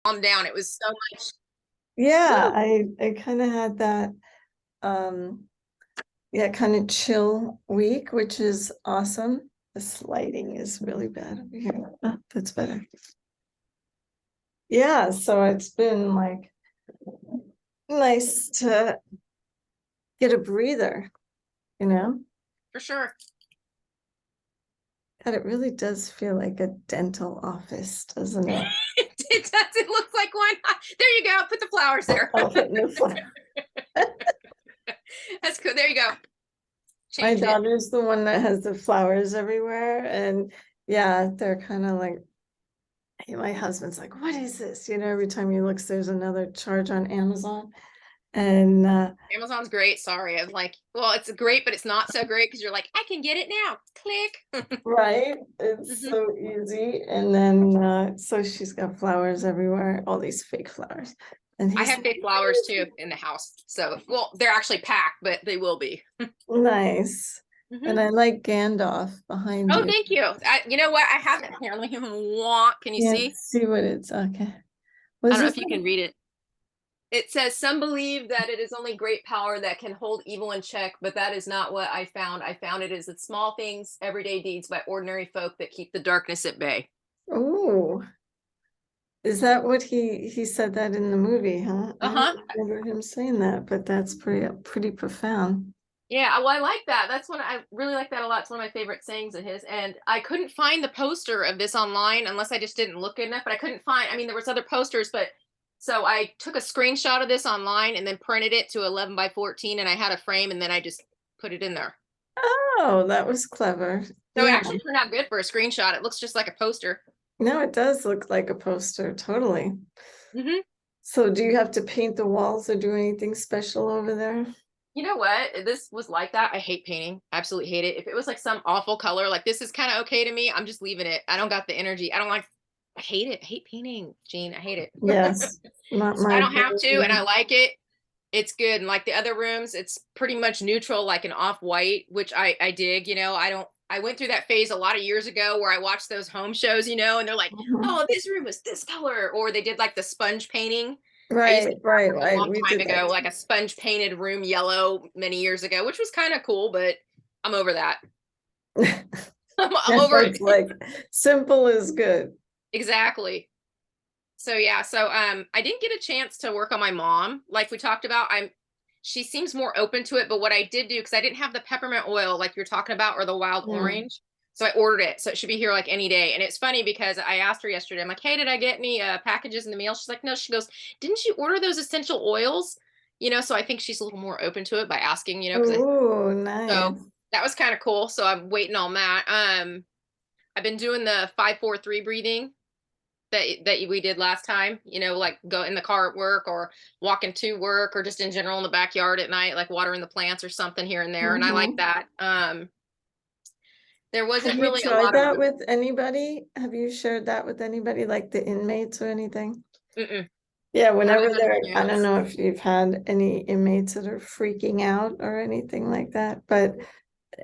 calm down. It was so much. Yeah, Woo. I kind of had that yeah, kind of chill week, which is awesome. This lighting is really bad over here. Oh, that's better. Yeah, so it's been like nice to get a breather, you know? For sure. God, it really does feel like a dental office, doesn't it? It does. It looks like one. There you go. Put the flowers there. I'll put in the front. That's cool. There you go. My Change it. daughter's the one that has the flowers everywhere, and yeah, they're kind of like, hey, my husband's like, what is this? You know, every time he looks, there's another charge on Amazon. And Amazon's great. Sorry. I was like, well, it's great, but it's not so great because you're like, I can get it now. Click. right, it's Hmm. so easy. And then so she's got flowers everywhere, all these fake flowers. And I he's have like, fake flowers too in the house. So, well, they're actually packed, but they will be. nice. And Hmm. I like Gandalf behind Oh, you. thank you. You know what? I have it here. Let me walk. Can you Can't see? see what it's okay. I Was don't know this if you can read it. It says, some believe that it is only great power that can hold evil in check, but that is not what I found. I found it is the small things, everyday deeds by ordinary folk that keep the darkness at bay. oh, is that what he said that in the movie, huh? I don't Uh-huh. remember him saying that, but that's pretty profound. Yeah, well, I like that. That's one I really like that a lot. It's one of my favorite sayings of his. And I couldn't find the poster of this online unless I just didn't look good enough. But I couldn't find, I mean, there was other posters, but so I took a screenshot of this online and then printed it to 11 by 14 and I had a frame and then I just put it in there. Oh, that was clever. So it Yeah. actually turned out good for a screenshot. It looks just like a poster. No, it does look like a poster, totally. Hmm. So do you have to paint the walls or do anything special over there? You know what? This was like that. I hate painting. Absolutely hate it. If it was like some awful color, like this is kind of okay to me, I'm just leaving it. I don't got the energy. I don't like, I hate it. I hate painting, Jean. I hate it. Yes, not So I my don't have thing to, and I either. like it. It's good. And like the other rooms, it's pretty much neutral, like an off-white, which I dig, I don't I went through that phase a lot of years ago where I watched those home shows, and they're like, Mhm. oh, this room was this color, or they did like the sponge painting. I used Right, to right, a right. long We time did ago, that. like a sponge painted room yellow many years ago, which was kind of cool, but I'm over that. Too. I'm Yeah, over it's it. like simple is good. Exactly. So yeah, so I didn't get a chance to work on my mom like we talked about. She seems more open to it, but what I did do, because I didn't have the peppermint oil like you're talking about or the wild Yeah. orange. So I ordered it. So it should be here like any day. And it's funny because I asked her yesterday, I'm like, hey, did I get any packages in the mail? She's like, no. She goes, didn't you order those essential oils? So I think she's a little more open to it by asking, because Oh, so nice. that was kind of cool. So I'm waiting on that. I've been doing the 5-4-3 breathing that we did last time, like go in the car at work or walking to work or just in general in the backyard at night, like watering the plants or something here and there. And I like Mhm. that. There Have wasn't you really a tried lot of, that with anybody? Have you shared that with anybody, like the inmates or anything? mm-mm, Yeah, not whenever even a they're, I don't chance. know if you've had any inmates that are freaking out or anything like that, but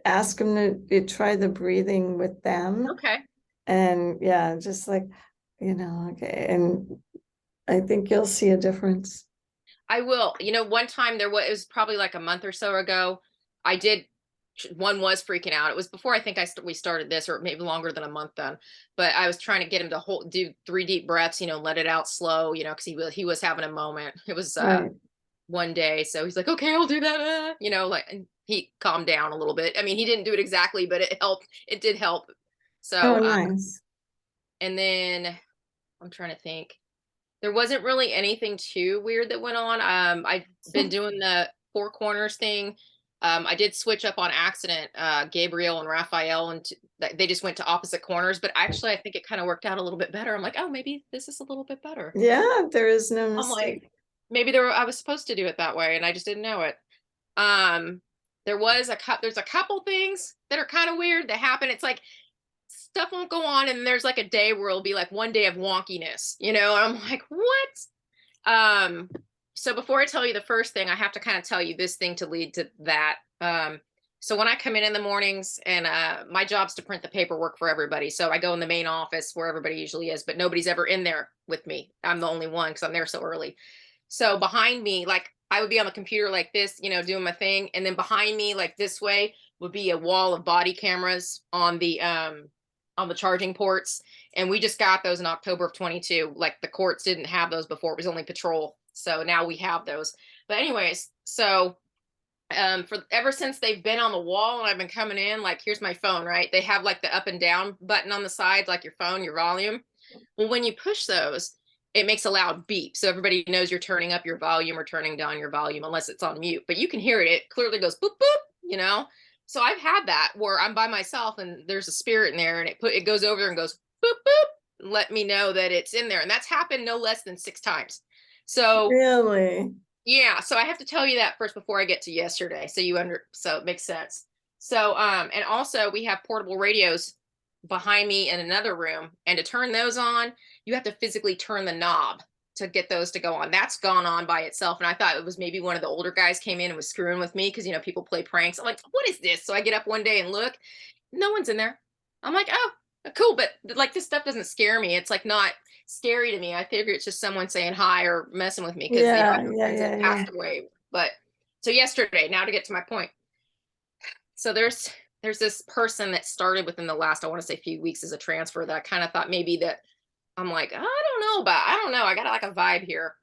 ask them to try the breathing with them. Okay. And yeah, just like, okay. And I think you'll see a difference. I will. One time it was probably like a month or so ago. I did. One was freaking out. It was before I think we started this, or maybe longer than a month then. But I was trying to get him to do 3 deep breaths, let it out slow, because he was having a moment. It was Right. one day. So he's like, okay, I'll do that. Like, and he calmed down a little bit. I mean, he didn't do it exactly, but it helped. It did help. Oh, So, nice. and then I'm trying to think. There wasn't really anything too weird that went on. I've been doing the four corners thing. I did switch up on accident, Gabriel and Raphael, and they just went to opposite corners. But actually, I think it kind of worked out a little bit better. I'm like, oh, maybe this is a little bit better. Yeah, there is no I'm like, mistake. maybe I was supposed to do it that way, and I just didn't know it. Um, there's a couple things that are kind of weird that happen. It's like stuff won't go on, and there's like a day where it'll be like one day of wonkiness, and I'm like, what? Um, so before I tell you the first thing, I have to kind of tell you this thing to lead to that. So when I come in the mornings, and my job's to print the paperwork for everybody. So I go in the main office where everybody usually is, but nobody's ever in there with me. I'm the only one because I'm there so early. So behind me, like I would be on the computer like this, doing my thing, and then behind me, like this way, would be a wall of body cameras on the charging ports. And we just got those in October of 22. Like the courts didn't have those before; it was only patrol. So now we have those. But anyways, so for ever since they've been on the wall and I've been coming in, like here's my phone, right? They have like the up and down button on the sides, like your phone, your volume. Well, when you push those, it makes a loud beep. So everybody knows you're turning up your volume or turning down your volume, unless it's on mute. But you can hear it. It clearly goes boop boop. So I've had that where I'm by myself and there's a spirit in there, and it goes over there and goes boop boop, let me know that it's in there. And that's happened no less than 6 times. So Really? yeah, so I have to tell you that first before I get to yesterday, so it makes sense. So and also we have portable radios behind me in another room, and to turn those on, you have to physically turn the knob to get those to go on. That's gone on by itself, and I thought it was maybe one of the older guys came in and was screwing with me because people play pranks. I'm like, "What is this?" So I get up one day and look, no one's in there. I'm like, "Oh, cool," but like this stuff doesn't scare me. It's like not scary to me. I figure it's just someone saying hi or messing with me because I Yeah, have yeah, friends yeah, that yeah. passed away. But so yesterday, now to get to my point. So there's this person that started within the last, I want to say, few weeks as a transfer that I kind of thought maybe that I'm like, I don't know. I got like a vibe here.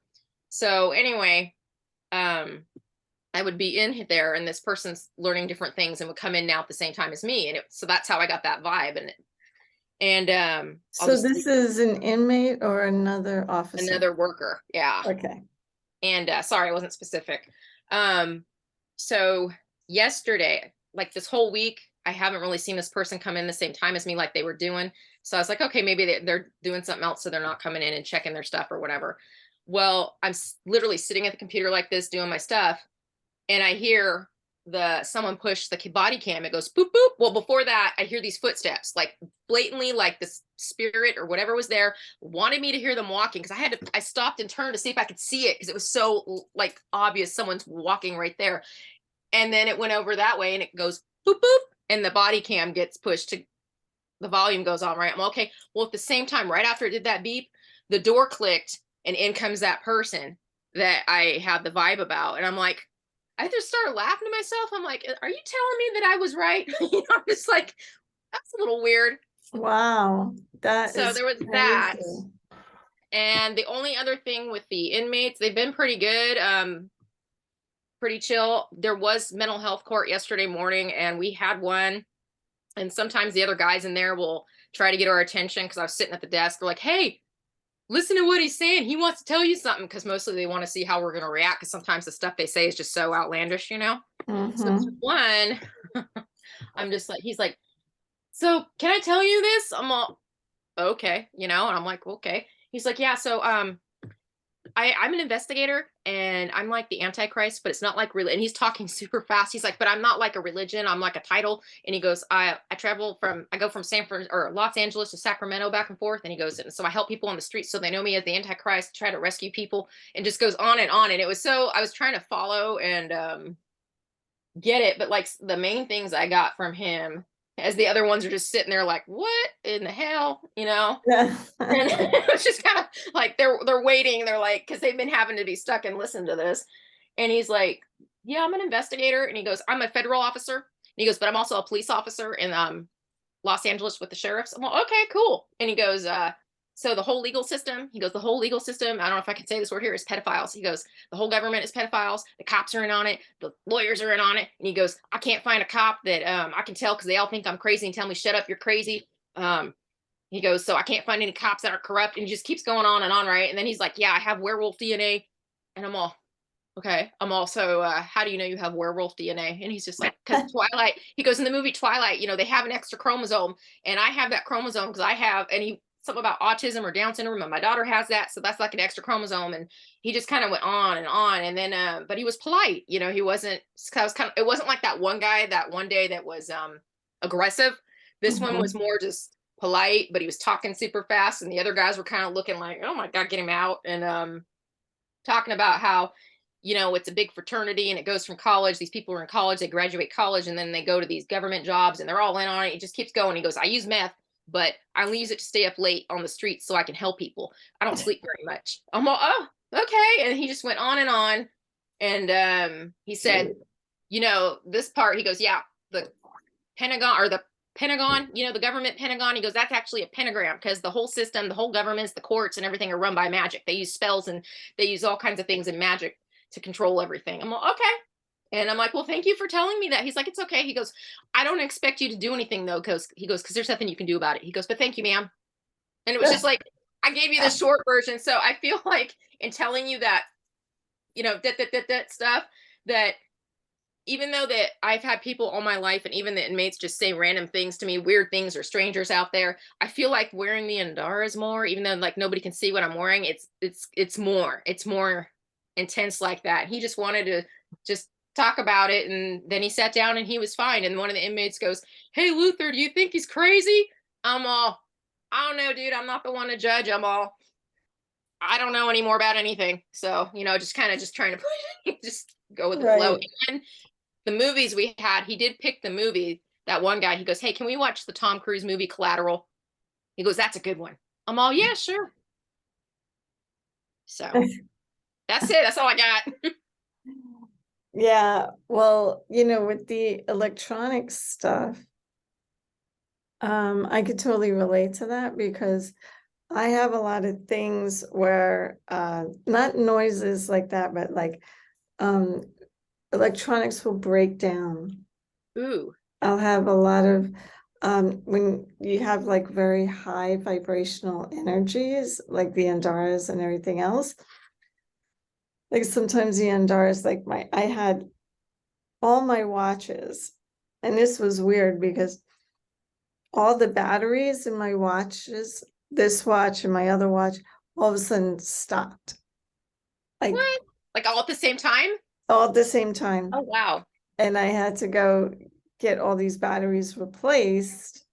So anyway, um I would be in there and this person's learning different things and would come in now at the same time as me. So that's how I got that vibe. And I'll So just this is an inmate or another officer? another worker. Yeah. Okay. And sorry, I wasn't specific. Um, so yesterday, like this whole week, I haven't really seen this person come in the same time as me like they were doing. So I was like, okay, maybe they're doing something else, so they're not coming in and checking their stuff or whatever. Well, I'm literally sitting at the computer like this doing my stuff, and I hear the someone push the body cam. It goes boop boop. Well, before that, I hear these footsteps, like blatantly, like this spirit or whatever was there wanted me to hear them walking because I stopped and turned to see if I could see it because it was so like obvious someone's walking right there. And then it went over that way and it goes boop boop, and the body cam gets pushed to the volume goes on, right? I'm okay. Well, at the same time, right after it did that beep, the door clicked and in comes that person that I had the vibe about. And I'm like, I just started laughing to myself. I'm like, are you telling me that I was right? I'm just like, that's a little weird. Wow, that So is there was that. crazy. And the only other thing with the inmates, they've been pretty good, pretty chill. There was mental health court yesterday morning, and we had one. And sometimes the other guys in there will try to get our attention because I was sitting at the desk. They're like, hey, listen to what he's saying. He wants to tell you something, because mostly they want to see how we're going to react because sometimes the stuff they say is just so outlandish. So this Mm-hmm. one, I'm just like, he's like, so can I tell you this? I'm all, okay, and I'm like, okay. He's like, yeah, so I'm an investigator and I'm like the Antichrist, but it's not like really. And he's talking super fast. He's like, but I'm not like a religion. I'm like a title. And he goes, I go from San Fran or Los Angeles to Sacramento back and forth. And he goes, and so I help people on the streets so they know me as the Antichrist, try to rescue people, and just goes on and on. And it was so I was trying to follow and get it, but like the main things I got from him, as the other ones are just sitting there like, what in the hell? Yeah. And it's just kind of like they're waiting. They're like, because they've been having to be stuck and listen to this. And he's like, yeah, I'm an investigator. And he goes, I'm a federal officer. And he goes, but I'm also a police officer in Los Angeles with the sheriffs. I'm like, okay, cool. And he goes, so the whole legal system, he goes, the whole legal system, I don't know if I can say this word here, is pedophiles. He goes, the whole government is pedophiles. The cops are in on it. The lawyers are in on it. And he goes, I can't find a cop that I can tell because they all think I'm crazy and tell me, shut up, you're crazy. He goes, so I can't find any cops that are corrupt. And he just keeps going on and on, right? And then he's like, yeah, I have werewolf DNA. And I'm all, okay. I'm also, how do you know you have werewolf DNA? And he's just like, because Twilight, he goes, in the movie Twilight, they have an extra chromosome. And I have that chromosome because something about autism or Down syndrome, and my daughter has that. So that's like an extra chromosome. And he just kind of went on and on. And then, but he was polite. He wasn't, it wasn't like that one guy that one day that was aggressive. This one was Mhm. more just polite, but he was talking super fast. And the other guys were kind of looking like, oh my God, get him out. And talking about how it's a big fraternity and it goes from college. These people are in college, they graduate college, and then they go to these government jobs and they're all in on it. It just keeps going. He goes, I use meth, but I only use it to stay up late on the streets so I can help people. I don't sleep very much. I'm all, oh, okay. And he just went on and on. And he said, this part, he goes, yeah, the Pentagon or the Pentagon, the government Pentagon. He goes, that's actually a pentagram because the whole system, the whole governments, the courts, and everything are run by magic. They use spells and they use all kinds of things in magic to control everything. I'm like, okay. And I'm like, well, thank you for telling me that. He's like, it's okay. He goes, I don't expect you to do anything though, because because there's nothing you can do about it. He goes, but thank you, ma'am. And it was just like, I gave you the short version. So I feel like in telling you that, that stuff, that even though that I've had people all my life and even the inmates just say random things to me, weird things or strangers out there, I feel like wearing the Andaras more, even though like nobody can see what I'm wearing, it's more intense like that. He just wanted to just talk about it, and then he sat down and he was fine. And one of the inmates goes, "Hey Luther, do you think he's crazy?" I'm all, I don't know, dude. I'm not the one to judge. I don't know any more about anything. So, just kind of just trying to just go with the flow. Right. And the movies we had, he did pick the movie. That one guy, he goes, "Hey, can we watch the Tom Cruise movie Collateral?" He goes, "That's a good one." I'm all, yeah, sure. So that's it. That's all I got. Yeah, well, with the electronic stuff, I could totally relate to that because I have a lot of things where not noises like that, but like um electronics will break down. Ooh, I'll have a lot of when you have like very high vibrational energies, like the Andaras and everything else. Like sometimes the Andaras, like I had all my watches, and this was weird because all the batteries in my watches, this watch and my other watch, all of a sudden stopped. Like what? Like all at the same time? all at the same time. Oh wow. And I had to go get all these batteries replaced.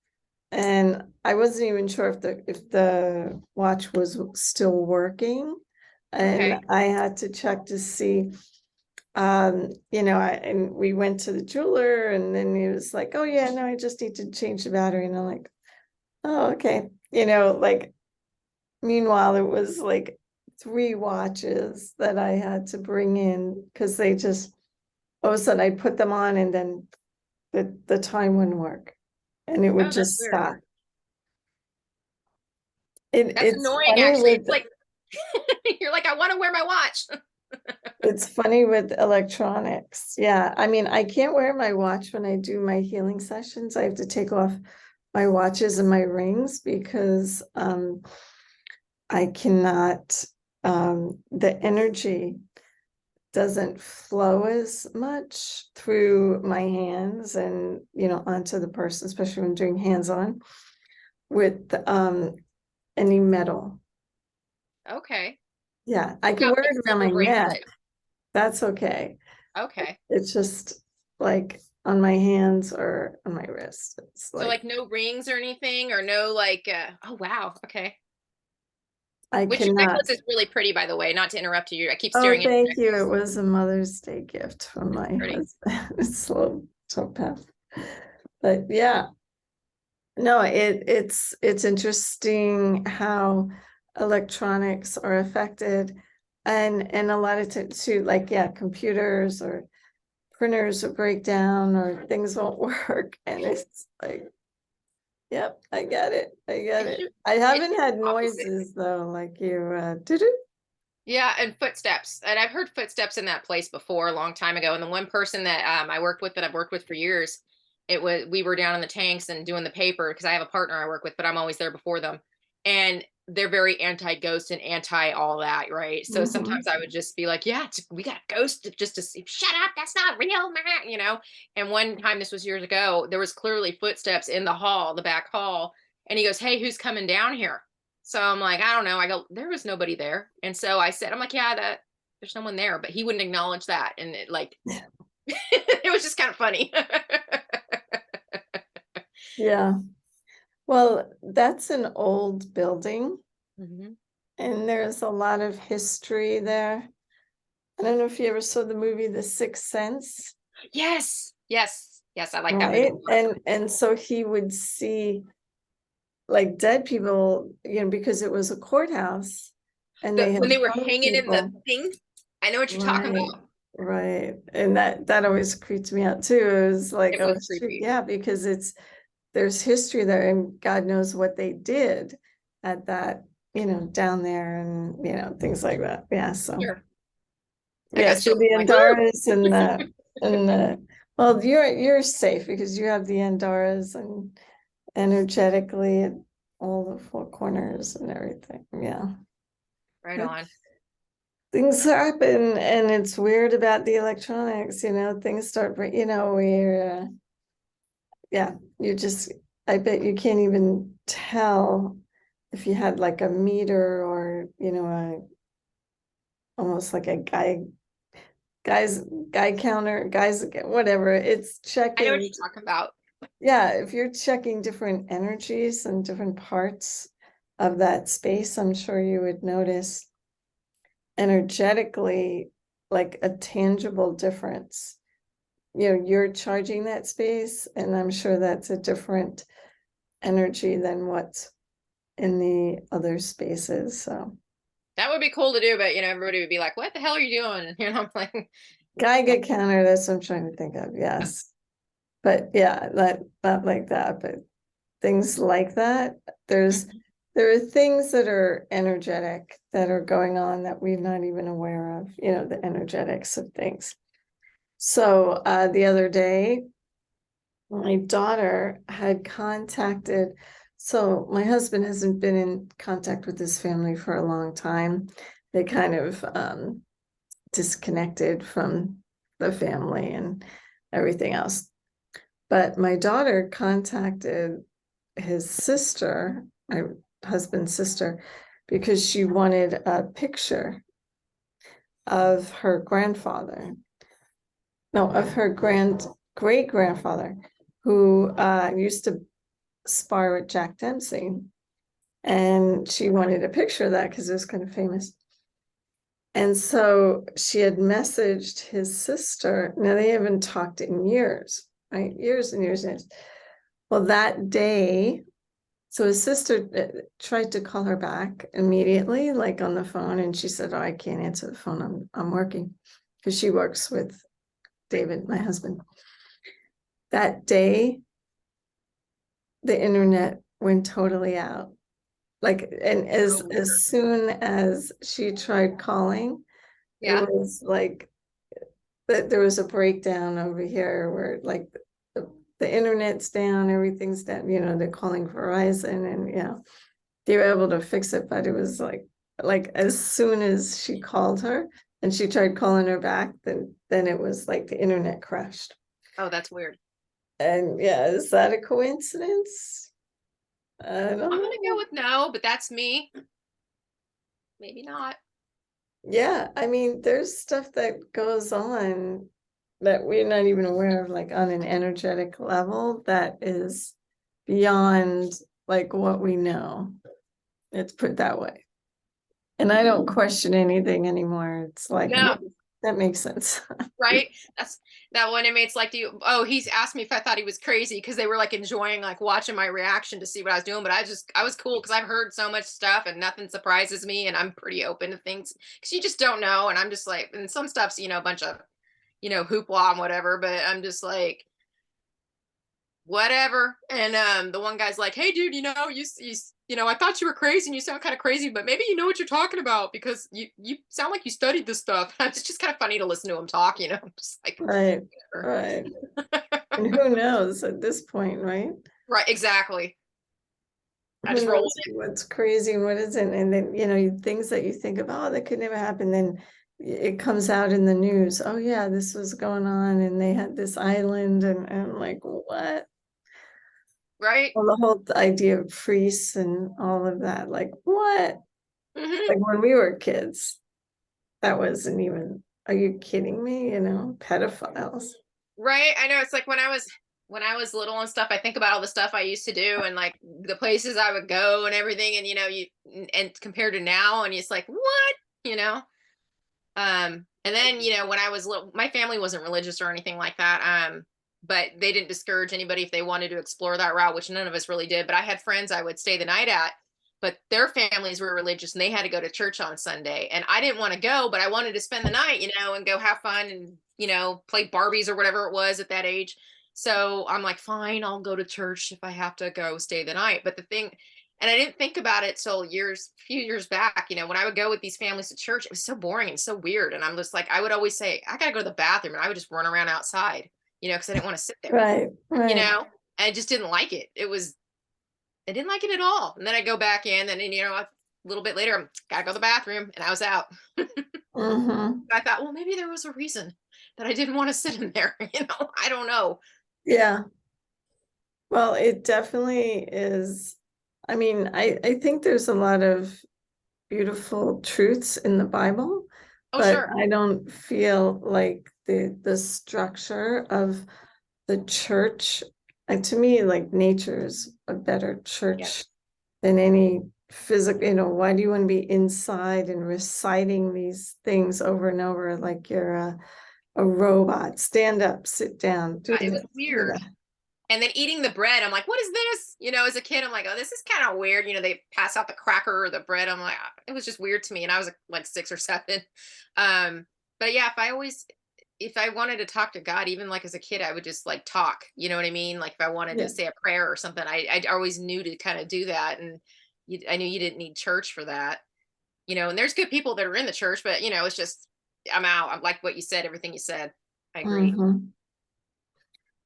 And I wasn't even sure if the watch was still working. And Okay. I had to check to see and we went to the jeweler and then he was like, oh yeah, no, I just need to change the battery. And I'm like, oh, okay. Like meanwhile, it was like 3 watches that I had to bring in because they just all of a sudden I put them on and then the time wouldn't work and it would Oh, that's just weird. stop. It That's it's annoying funny actually. with It's like you're like, I want to wear my watch. it's funny with electronics. Yeah, I mean, I can't wear my watch when I do my healing sessions. I have to take off my watches and my rings because I cannot the energy doesn't flow as much through my hands and onto the person, especially when doing hands-on with any metal. Okay. Yeah, I What can about wear like it around silver my neck. bracelet? That's okay. Okay. It's just like on my hands or on my wrist. It's So like like no rings or anything, or no like oh wow, okay. I Which your cannot. necklace is really pretty, by the way. Not to interrupt you. I keep Oh, staring at your thank you. It necklace. was a Mother's Day gift from my Pretty. husband. It's so tough. But yeah, no, it's interesting how electronics are affected and a lot of times too, like yeah, computers or printers will break down or things won't work. And it's like, yep, I get it. I get It's it. just I it's haven't just had opposite. noises though, like you did it? Yeah, and footsteps. And I've heard footsteps in that place before a long time ago. And the one person that I worked with that I've worked with for years, we were down in the tanks and doing the paper because I have a partner I work with, but I'm always there before them. And they're very anti-ghost and anti all that, right? So Hmm. sometimes I would just be like, "Yeah, we got a ghost just to see, shut up, that's not real, man," And one time, this was years ago, there was clearly footsteps in the hall, the back hall, and he goes, "Hey, who's coming down here?" So I'm like, I don't know. I go, there was nobody there. And so I said, I'm like, yeah, there's no one there, but he wouldn't acknowledge that. And it like, it was just kind of funny. Yeah. Well, that's an old building Mhm. and there's a lot of history there. I don't know if you ever saw the movie The Sixth Sense, Yes, yes, yes. I like that movie right? a lot. And so he would see like dead people, because it was a courthouse and they had When they were hung hanging in the people. thing, I know what you're talking Right, about. right. And that always creeps me out too. It was like, It oh was shoot, creepy. yeah, because there's history there and God knows what they did at that, down there and things like that. Yeah. So Sure. I yeah, got so chills. the I'm like, woo! Andaras and well, you're safe because you have the Andaras and energetically at all the four corners and everything. Yeah. Right on. Things happen and it's weird about the electronics, things start, where, yeah, you just, I bet you can't even tell if you had like a meter or, almost like a guys, guy counter, guys, whatever, it's I know what checking. you're talking about. Yeah, if you're checking different energies and different parts of that space, I'm sure you would notice energetically like a tangible difference. You're charging that space, and I'm sure that's a different energy than what's in the other spaces. So That would be cool to do, but everybody would be like, "What the hell are you doing?" I'm like, Geiger counter, that's what I'm trying to think of. Yes. But yeah, not like that, but things like that. Mhm. There are things that are energetic that are going on that we're not even aware of, the energetics of things. So the other day, my daughter had contacted, so my husband hasn't been in contact with his family for a long time. They kind of disconnected from the family and everything else. But my daughter contacted his sister, my husband's sister, because she wanted a picture of her grandfather. No, of her great grandfather, who used to spar with Jack Dempsey. And she wanted a picture of that because it was kind of famous. And so she had messaged his sister. Now they haven't talked in years, right? Years and years and years. Well, that day, so his sister tried to call her back immediately, like on the phone, and she said, "Oh, I can't answer the phone. I'm working," because she works with David, my husband. That day, the internet went totally out. Like, and Oh, as weird. soon as she tried calling, it Yeah. was like that there was a breakdown over here where like the internet's down, everything's down, they're calling Verizon and they were able to fix it, but it was like as soon as she called her and she tried calling her back, then it was like the internet crashed. Oh, that's weird. And yeah, is that a coincidence? I don't I'm gonna go know. with no, but that's me. Maybe not. Yeah, I mean, there's stuff that goes on that we're not even aware of, like on an energetic level, that is beyond like what we know. Let's put it that way. And I don't question anything anymore. It's like, No, that makes sense. right? That's that one inmate's like, "Do you?" Oh, he's asked me if I thought he was crazy because they were like enjoying like watching my reaction to see what I was doing. But I was cool because I've heard so much stuff and nothing surprises me, and I'm pretty open to things because you just don't know. And I'm just like, and some stuff's a bunch of hoopla and whatever. But I'm just like, whatever. And the one guy's like, "Hey, dude, I thought you were crazy and you sound kind of crazy, but maybe you know what you're talking about because you sound like you studied this stuff." It's just kind of funny to listen to him talk. I'm just like, Right, whatever. right. And who knows at this point, right? Right, exactly. I Who just roll knows with it. what's crazy and what isn't? And then, things that you think of, oh, that could never happen. Then it comes out in the news. Oh, yeah, this was going on and they had this island. And I'm like, what? Right. Well, the whole idea of priests and all of that, like, what? Hmm. Like when we were kids, that wasn't even, are you kidding me? Pedophiles. Right. I know. It's like when I was little and stuff, I think about all the stuff I used to do and like the places I would go and everything, and you and compared to now, and it's like, what? You know? And then, when I was little, my family wasn't religious or anything like that. But they didn't discourage anybody if they wanted to explore that route, which none of us really did. But I had friends I would stay the night at, but their families were religious and they had to go to church on Sunday. And I didn't want to go, but I wanted to spend the night, and go have fun and, play Barbies or whatever it was at that age. So I'm like, fine, I'll go to church if I have to go stay the night. But the thing, and I didn't think about it till few years back, when I would go with these families to church, it was so boring and so weird. And I'm just like, I would always say, I got to go to the bathroom. And I would just run around outside, because I didn't want to sit there, Right, you right. know, and I just didn't like it. I didn't like it at all. And then I go back in and then, a little bit later, I'm gotta go to the bathroom and I was out. Hmm. I thought, well, maybe there was a reason that I didn't want to sit in there. I don't know. Yeah. Well, it definitely is. I mean, I think there's a lot of beautiful truths in the Bible, Oh, but sure. I don't feel like the structure of the church, and to me, like nature's a better Yes. church than any physical, why do you want to be inside and reciting these things over and over like you're a robot? Stand up, sit down, do It this, was do weird. that. And then eating the bread, I'm like, what is this? As a kid, I'm like, oh, this is kind of weird. They pass out the cracker or the bread. I'm like, it was just weird to me. And I was like 6 or 7. Um, but yeah, if I wanted to talk to God, even like as a kid, I would just like talk, you know what I mean? Like if I wanted Yeah. to say a prayer or something, I always knew to kind of do that. And I knew you didn't need church for that, and there's good people that are in the church, but it's just, I'm out. I'm like what you said, everything you said. I agree. Hmm.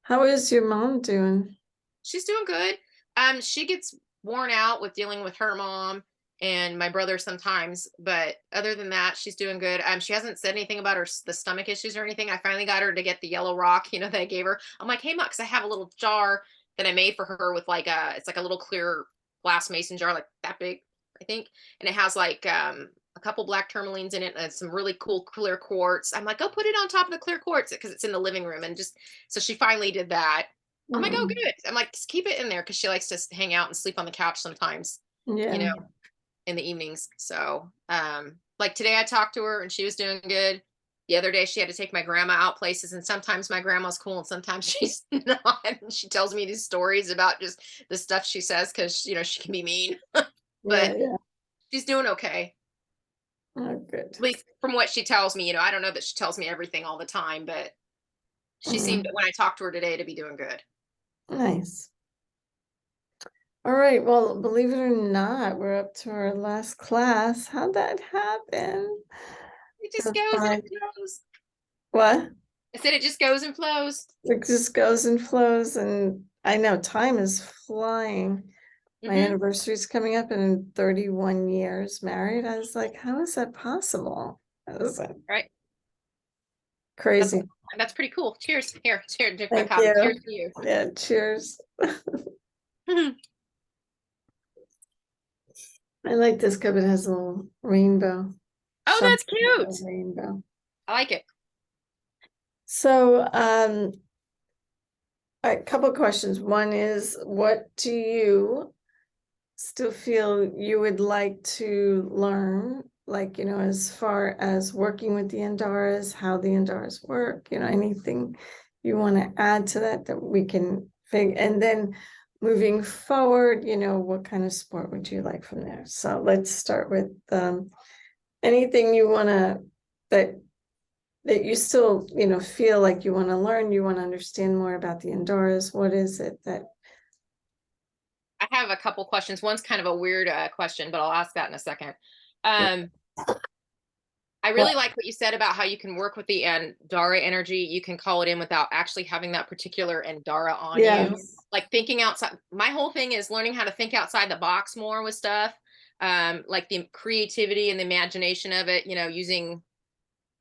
How is your mom doing? She's doing good. She gets worn out with dealing with her mom and my brother sometimes, but other than that, she's doing good. She hasn't said anything about the stomach issues or anything. I finally got her to get the yellow rock, that I gave her. I'm like, hey, ma, because I have a little jar that I made for her with it's like a little clear glass mason jar, like that big, I think, and it has like a couple black tourmalines in it and some really cool clear quartz. I'm like, go put it on top of the clear quartz because it's in the living room, and just so she finally did that. I'm like, "Oh, Mm, good." I'm like, "Just keep it in there because she likes to hang out and sleep on the couch sometimes, you yeah, know, in the evenings." So, like today I talked to her and she was doing good. The other day she had to take my grandma out places, and sometimes my grandma's cool and sometimes she's not. And she tells me these stories about just the stuff she says because she can be mean, but yeah, yeah. she's doing okay. Oh, good. At least from what she tells me, I don't know that she tells me everything all the time, but she seemed Mm, when I talked to her today to be doing good. nice. All right. Well, believe it or not, we're up to our last class. How'd that happen? It just The goes and five, it flows. what? I said it just goes and flows. It just goes and flows, and I know time is flying. My Hmm. anniversary's coming up, and in 31 years married, I was like, how is that possible? That was like Right. That's crazy. that's pretty cool. Cheers. Here, cheers. Drink my Thank coffee. you. Cheers to you. Yeah, cheers. Oh, I like this cup. It has a little rainbow, that's champagne cute. rainbow. I like it. So, a couple of questions. One is, what do you still feel you would like to learn? Like, as far as working with the Andaras, how the Andaras work, anything you want to add to that we can figure. And then moving forward, what kind of sport would you like from there? So let's start with anything you want to, that you still, feel like you want to learn, you want to understand more about the Andaras. What is it that, I have a couple questions. One's kind of a weird question, but I'll ask that in a second. Um, I really well, like what you said about how you can work with the Andara energy. You can call it in without actually having that particular Andara on you. yes. Like thinking outside. My whole thing is learning how to think outside the box more with stuff. Like the creativity and the imagination of it, using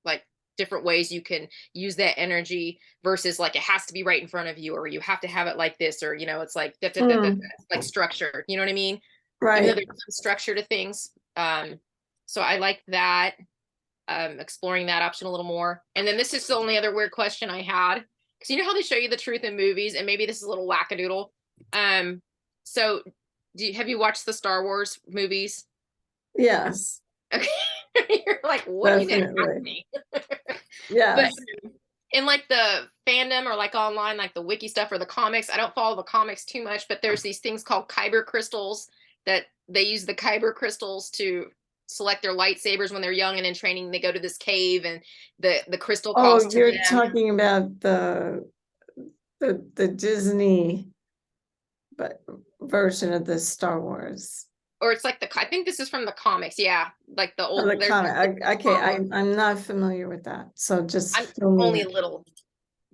like different ways you can use that energy versus like it has to be right in front of you or you have to have it like this or it's like Mm, like structured, you know what I mean? Even though right. there's some structure to things. So I like that, exploring that option a little more. And then this is the only other weird question I had, because you know how they show you the truth in movies, and maybe this is a little wackadoodle. So have you watched the Star Wars movies? Yes. Okay. You're like, what are you gonna ask definitely. me? But Yes. in like the fandom or like online, like the wiki stuff or the comics, I don't follow the comics too much, but there's these things called kyber crystals that they use the kyber crystals to select their lightsabers when they're young, and in training they go to this cave and the crystal Oh, calls to you're them. talking about the Disney but version of the Star Wars. Or it's like I think this is from the comics, yeah, like the Oh, old the there's comic. Okay, follow. I'm not familiar with that. So just I'm fill me only in. a little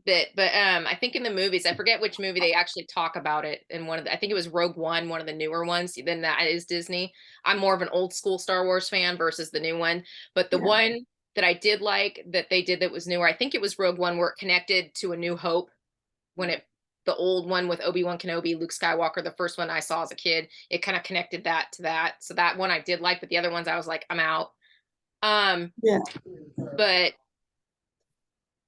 bit, but I think in the movies, I forget which movie they actually talk about it in one of the, I think it was Rogue One, one of the newer ones. Then that is Disney. I'm more of an old school Star Wars fan versus the new one. But the Yeah. one that I did like that they did that was newer, I think it was Rogue One, where it connected to A New Hope when it the old one with Obi-Wan Kenobi, Luke Skywalker, the first one I saw as a kid, it kind of connected that to that. So that one I did like, but the other ones I was like, I'm out. Um, Yeah. but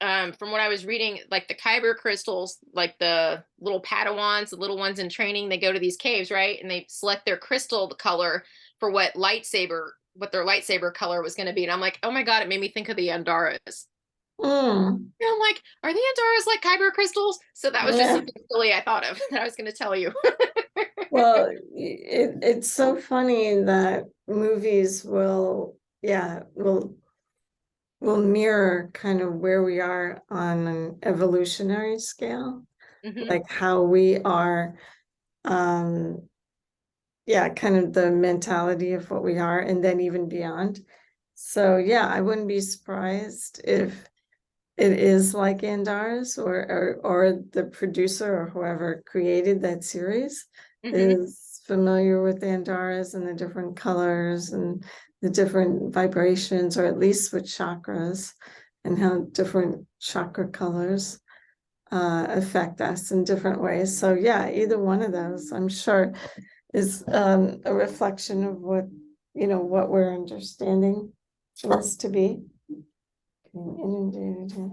from what I was reading, like the Kyber crystals, like the little Padawans, the little ones in training, they go to these caves, right? And they select their crystal color for what their lightsaber color was going to be. And I'm like, oh my God, it made me think of the Andaras. Mm. And I'm like, are the Andaras like Kyber crystals? So that was just Yeah. something silly I thought of that I was going to tell you. Well, it's so funny that movies will mirror kind of where we are on an evolutionary scale, Hmm. like how we are, um, yeah, kind of the mentality of what we are, and then even beyond. So yeah, I wouldn't be surprised if it is like Andara's or the producer or whoever created that series Hmm. is familiar with Andara's and the different colors and the different vibrations, or at least with chakras and how different chakra colors affect us in different ways. So yeah, either one of those, I'm sure, is a reflection of what what we're understanding us to be. Inundated.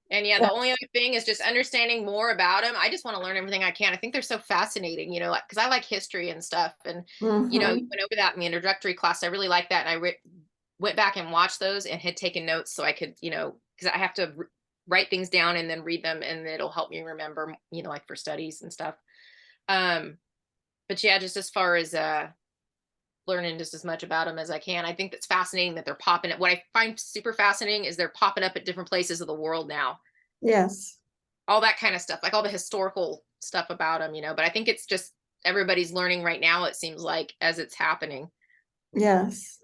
And yeah, the only other thing is just understanding more about them. I just want to learn everything I can. I think they're so fascinating, like because I like history and stuff. And you Mhm. went over that in the introductory class. I really like that, and went back and watched those and had taken notes so I could, because I have to write things down and then read them, and it'll help me remember, like for studies and stuff. Um, but yeah, just as far as learning just as much about them as I can. I think that's fascinating that they're popping up. What I find super fascinating is they're popping up at different places of the world now, Yes, all that kind of stuff, like all the historical stuff about them, but I think it's just everybody's learning right now, it seems like, as it's happening. yes.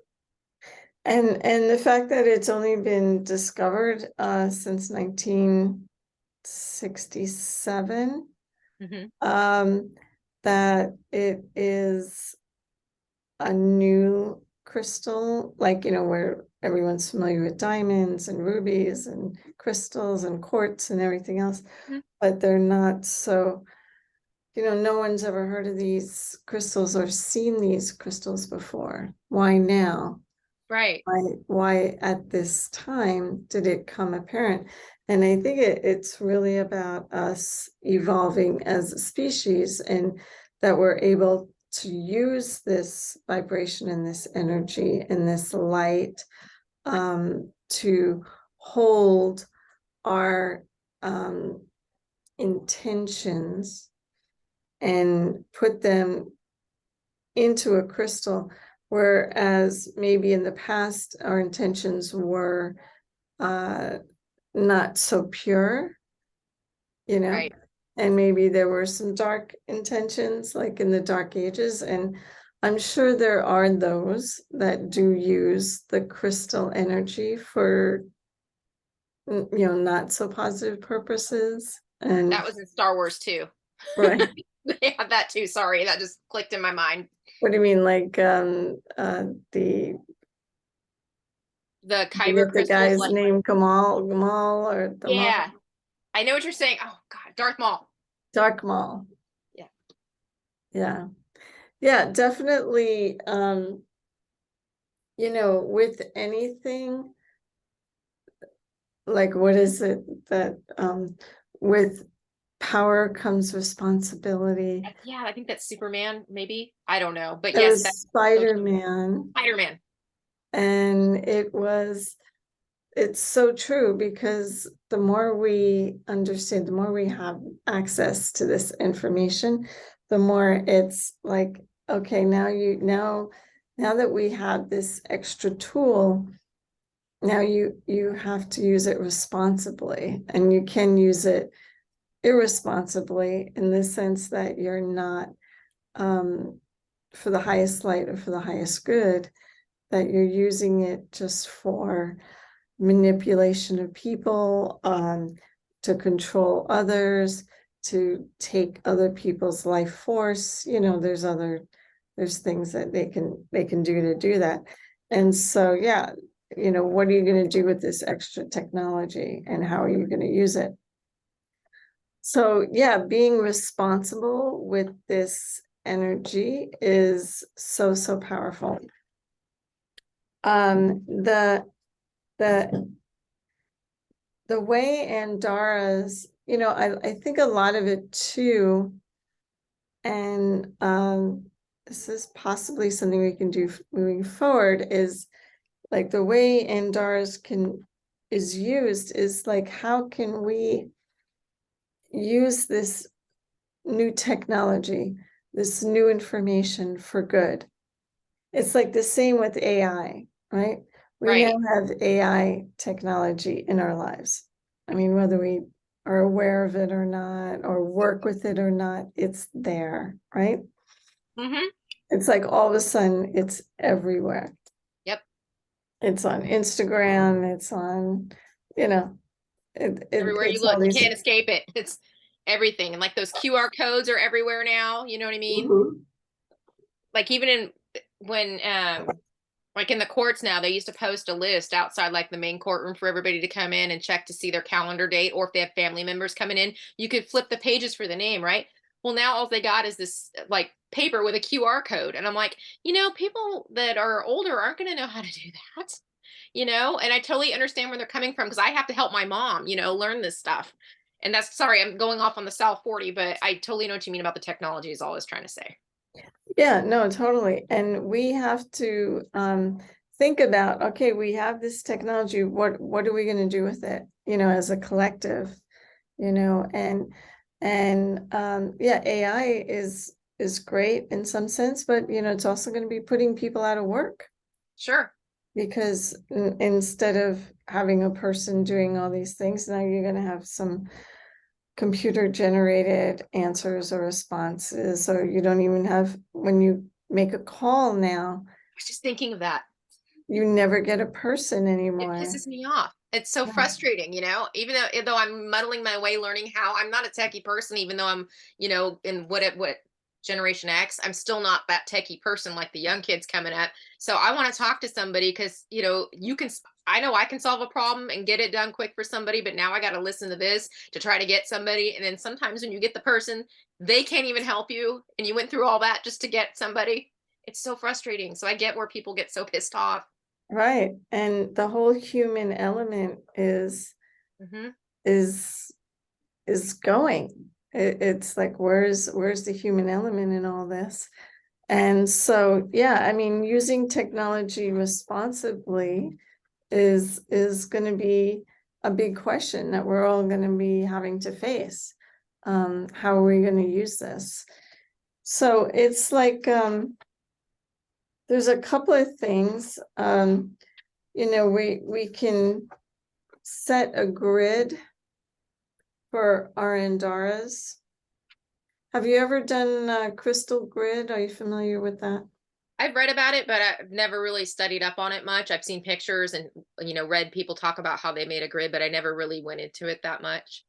And the fact that it's only been discovered since 1967, Hmm. um, that it is a new crystal, like where everyone's familiar with diamonds and rubies and crystals and quartz and everything else, but they're not so, no one's ever heard of these crystals or seen these crystals before. Why now? Right. Why at this time did it come apparent? And I think it's really about us evolving as a species, and that we're able to use this vibration and this energy and this light, to hold our intentions and put them into a crystal, whereas maybe in the past our intentions were uh not so pure, you know Right. and maybe there were some dark intentions like in the dark ages, and I'm sure there are those that do use the crystal energy for not so positive purposes. That And was in Star Wars too. right. They have that too. Sorry, that just clicked in my mind. What do you mean, like the The Kyber forget the crystals, guy's like, name, Gamal or the Mall? yeah, I know what you're saying. Oh God, Darth Maul. Dark Mall. Yeah. Yeah. Yeah, definitely. With anything, like what is it that with power comes responsibility. Yeah, I think that's Superman, maybe. I don't know. But That yes, was that's so true. Spider-Man. Spider-Man. And it's so true, because the more we understand, the more we have access to this information, the more it's like, okay, now that we have this extra tool, now you have to use it responsibly, and you can use it irresponsibly in the sense that you're not, for the highest light or for the highest good, that you're using it just for manipulation of people, to control others, to take other people's life force. There's things that they can do to do that. And so, yeah, what are you going to do with this extra technology, and how are you going to use it? So, yeah, being responsible with this energy is so, so powerful. The the the way Andara's, I think a lot of it too, and this is possibly something we can do moving forward, is like the way Andara's is used is like, how can we use this new technology, this new information for good? It's like the same with AI, right? We now Right. have AI technology in our lives. I mean, whether we are aware of it or not, or work with it or not, it's there, right? Mm-hmm. It's like all of a sudden it's everywhere. Yep. It's on Instagram, it's on, you know, Everywhere you it's look, all you these. can't escape it. It's everything. And like those QR codes are everywhere now. You know what I mean? Mhm. Like even in when like in the courts now, they used to post a list outside like the main courtroom for everybody to come in and check to see their calendar date, or if they have family members coming in, you could flip the pages for the name, right? Well, now all they got is this like paper with a QR code. And I'm like, people that are older aren't going to know how to do that, and I totally understand where they're coming from, because I have to help my mom, learn this stuff. And that's, sorry, I'm going off on the South 40, but I totally know what you mean about the technology, is all I was trying to say. Yeah, no, totally. And we have to think about, okay, we have this technology, what are we going to do with it, as a collective, and yeah, AI is great in some sense, but it's also going to be putting people out of work, Sure. because instead of having a person doing all these things, now you're going to have some computer generated answers or responses. So you don't even have, when you make a call now, I was just thinking of that. you never get a person It anymore. pisses me off. It's so Yeah. frustrating, even though I'm muddling my way learning how. I'm not a techie person, even though I'm, in what generation X, I'm still not that techie person like the young kids coming up. So I want to talk to somebody, because, I know I can solve a problem and get it done quick for somebody, but now I got to listen to this to try to get somebody. And then sometimes when you get the person, they can't even help you. And you went through all that just to get somebody. It's so frustrating. So I get where people get so pissed off. Right. And the whole human element Hmm. is is going. It's like, where's the human element in all this? And so, yeah, I mean, using technology responsibly is going to be a big question that we're all going to be having to face. How are we going to use this? So it's like, there's a couple of things. We can set a grid for our Andaras. Have you ever done Crystal Grid? Are you familiar with that? I've read about it, but I've never really studied up on it much. I've seen pictures and, read people talk about how they made a grid, but I never really went into it that much.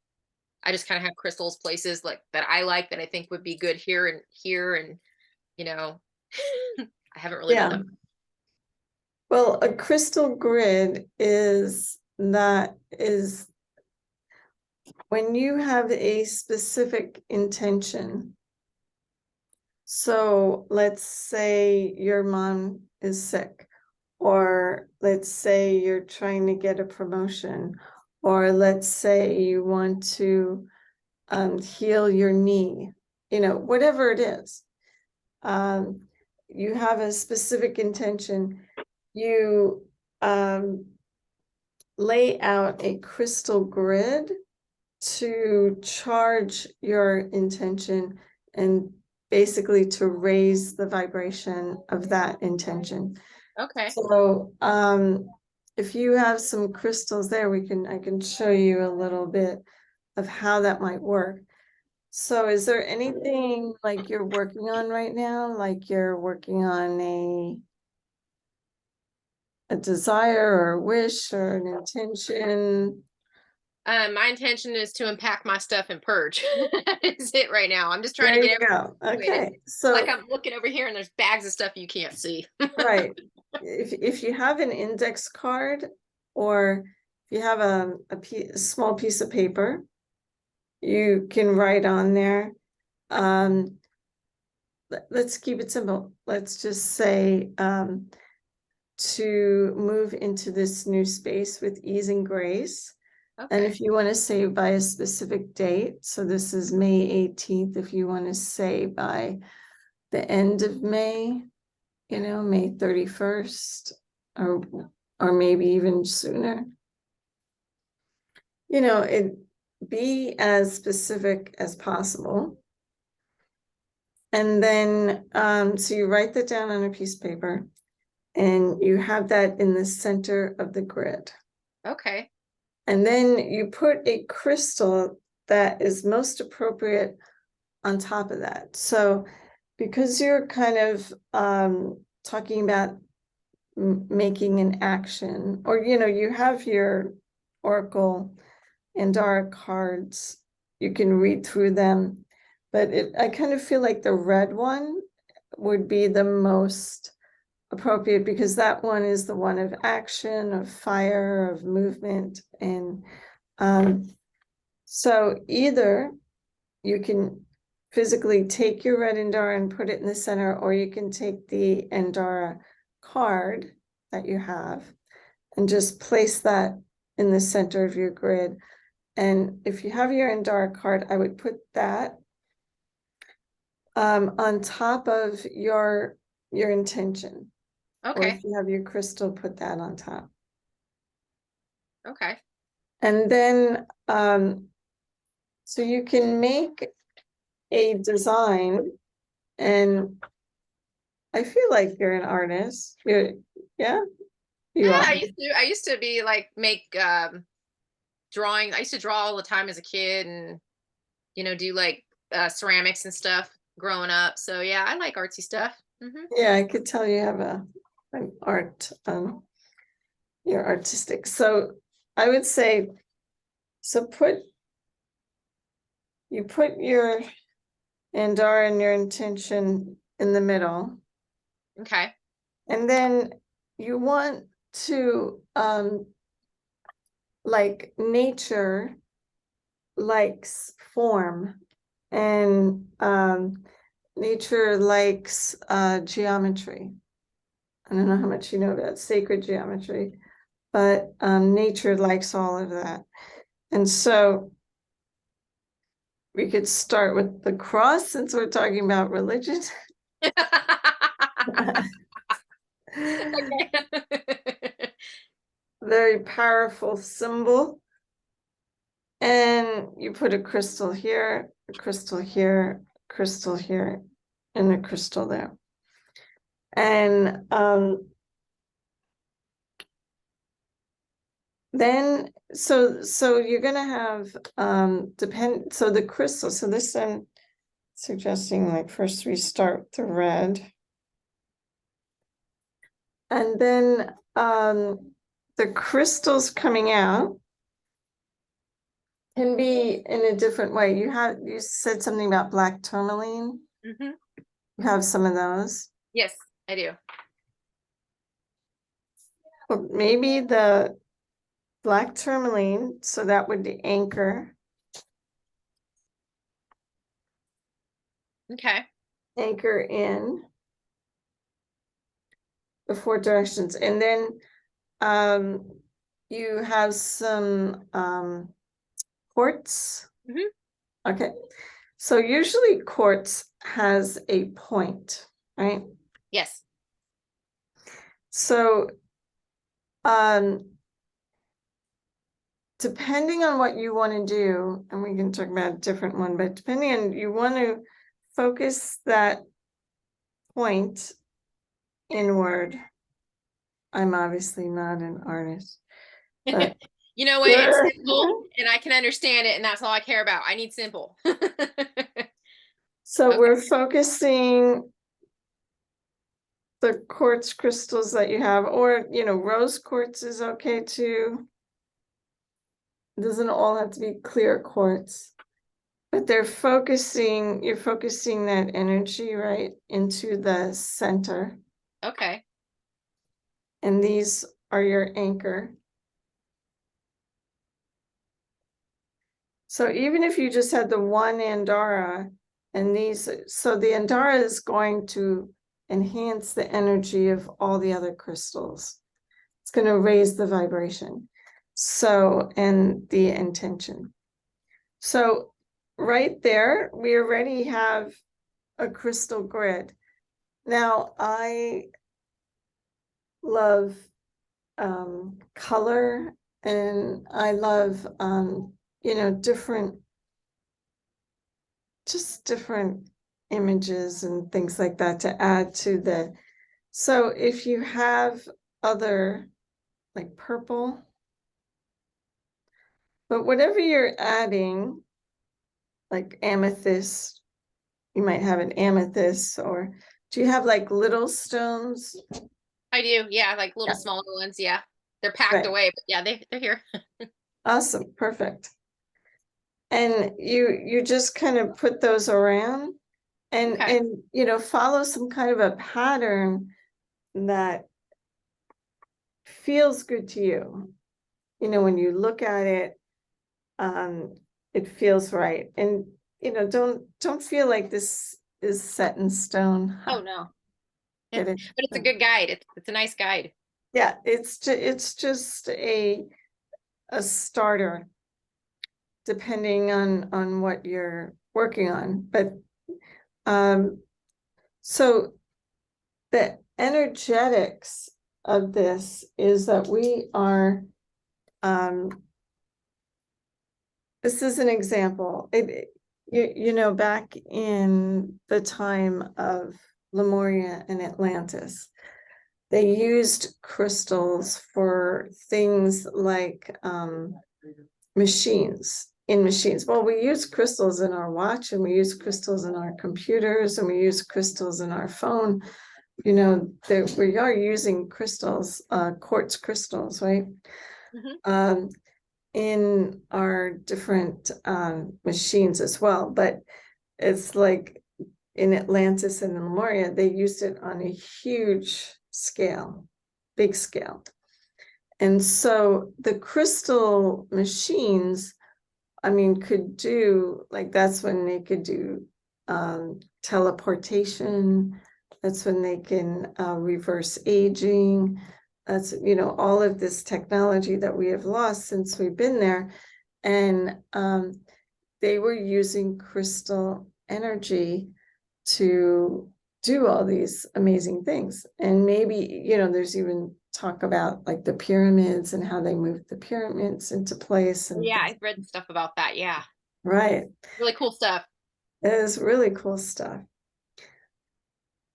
I just kind of have crystals places like that I like, that I think would be good here and here, and you know, I haven't really done Yeah. that. Well, a crystal grid is when you have a specific intention. So let's say your mom is sick, or let's say you're trying to get a promotion, or let's say you want to heal your knee, whatever it is. You have a specific intention. you lay out a crystal grid to charge your intention and basically to raise the vibration of that intention. Okay. So if you have some crystals there, I can show you a little bit of how that might work. So is there anything like you're working on right now? Like you're working on a desire or a wish or an intention? My intention is to unpack my stuff and purge. Is it right now? I'm just trying to There get you everything go. situated. Okay. Like So, I'm looking over here and there's bags of stuff you can't see. right. If you have an index card or if you have a small piece of paper, you can write on there. Let's keep it simple. Let's just say to move into this new space with ease and grace. And Okay. if you want to say by a specific date, so this is May 18th, if you want to say by the end of May, you know, May 31st, or maybe even sooner. You know, it be as specific as possible. And then so you write that down on a piece of paper and you have that in the center of the grid. Okay. And then you put a crystal that is most appropriate on top of that. So because you're kind of talking about making an action, or you know, you have your Oracle Andara cards, you can read through them, but I kind of feel like the red one would be the most appropriate because that one is the one of action, of fire, of movement. And so either you can physically take your red Andara and put it in the center, or you can take the Andara card that you have and just place that in the center of your grid. And if you have your Andara card, I would put that on top of your intention. Or Okay. if you have your crystal, put that on top. Okay. And then, so you can make a design, and I feel like you're an artist. Yeah, you Yeah, are. I used to be like make drawing. I used to draw all the time as a kid and do like ceramics and stuff growing up. So yeah, I like artsy stuff. Yeah, I could tell you have an art, you're artistic. So I would say, so you put your Andara and your intention in the middle. Okay. And then you want to like nature likes form, and nature likes geometry. I don't know how much you know about sacred geometry, but nature likes all of that. And so we could start with the cross since we're talking about religion. Very powerful symbol. And you put a crystal here, a crystal here, a crystal here, and a crystal there. And then so you're gonna have so the crystal, so this I'm suggesting like first we start with the red. And then the crystals coming out can be in a different way. You said something about black tourmaline. hmm You have some of those. Yes, I do. Well, maybe the black tourmaline, so that would be Okay. anchor in the four directions. And then you have some quartz. hmm Okay. So usually quartz has a point, right? Yes. So Depending on what you want to do, and we can talk about a different one, but depending on, you want to focus that point inward. I'm obviously not an artist, but You know what? It's simple and I can understand it, and that's all I care about. I need simple. so Okay. we're focusing the quartz crystals that you have, or rose quartz is okay too. It doesn't all have to be clear quartz, but you're focusing that energy right into the center, Okay. and these are your anchor. So even if you just had the one Andara and these, so the Andara is going to enhance the energy of all the other crystals. It's going to raise the vibration. So, and the intention. So right there, we already have a crystal grid. Now, I love color, and I love, different images and things like that to add to the, so if you have other, like purple, but whatever you're adding, like amethyst, you might have an amethyst, or do you have like little stones? I do. Yeah, like little Yeah, smaller ones. Yeah. They're packed right. away, but yeah, they're here. Awesome, perfect. And you just kind of put those around, and Okay. follow some kind of a pattern that feels good to you. When you look at it, it feels right. And don't feel like this is set in stone. Oh no. Get it? But it's a good guide. It's a nice guide. Yeah, it's just a starter, depending on what you're working on. But so the energetics of this is that we are, this is an example. Back in the time of Lemuria and Atlantis, they used crystals for things like machines. Well, we use crystals in our watch, and we use crystals in our computers, and we use crystals in our phone. We are using crystals, quartz crystals, right? Mhm. In our different machines as well. But it's like in Atlantis and in Lemuria, they used it on a huge scale, big scale. And so the crystal machines, I mean, could do, like, that's when they could do teleportation. That's when they can reverse aging. That's, all of this technology that we have lost since we've been there. And they were using crystal energy to do all these amazing things. And maybe, there's even talk about like the pyramids and how they moved the pyramids into place and Yeah, things. I've read stuff about that. Yeah. Right. Really cool stuff. It is really cool stuff.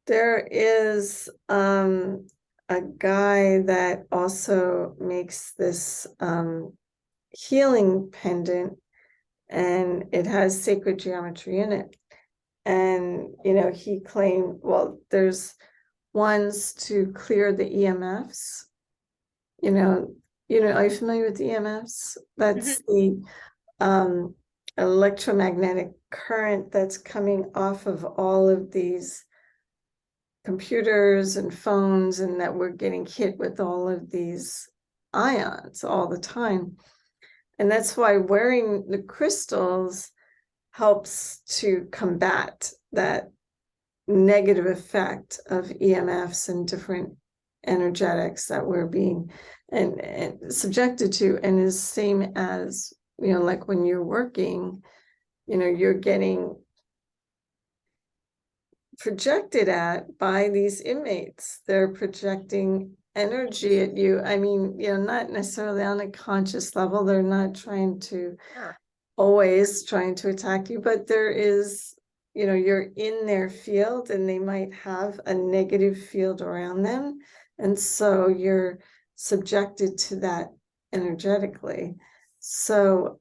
There is a guy that also makes this healing pendant, and it has sacred geometry in it. And he claimed, well, there's ones to clear the EMFs. Are you familiar with EMFs? That's Mhm. the electromagnetic current that's coming off of all of these computers and phones, and that we're getting hit with all of these ions all the time. And that's why wearing the crystals helps to combat that negative effect of EMFs and different energetics that we're being and subjected to, and is same as, like when you're working, you're getting projected at by these inmates. They're projecting energy at you. I mean, not necessarily on a conscious level. They're not trying to Sure. always trying to attack you, but there is, you're in their field and they might have a negative field around them. And so you're subjected to that energetically. So,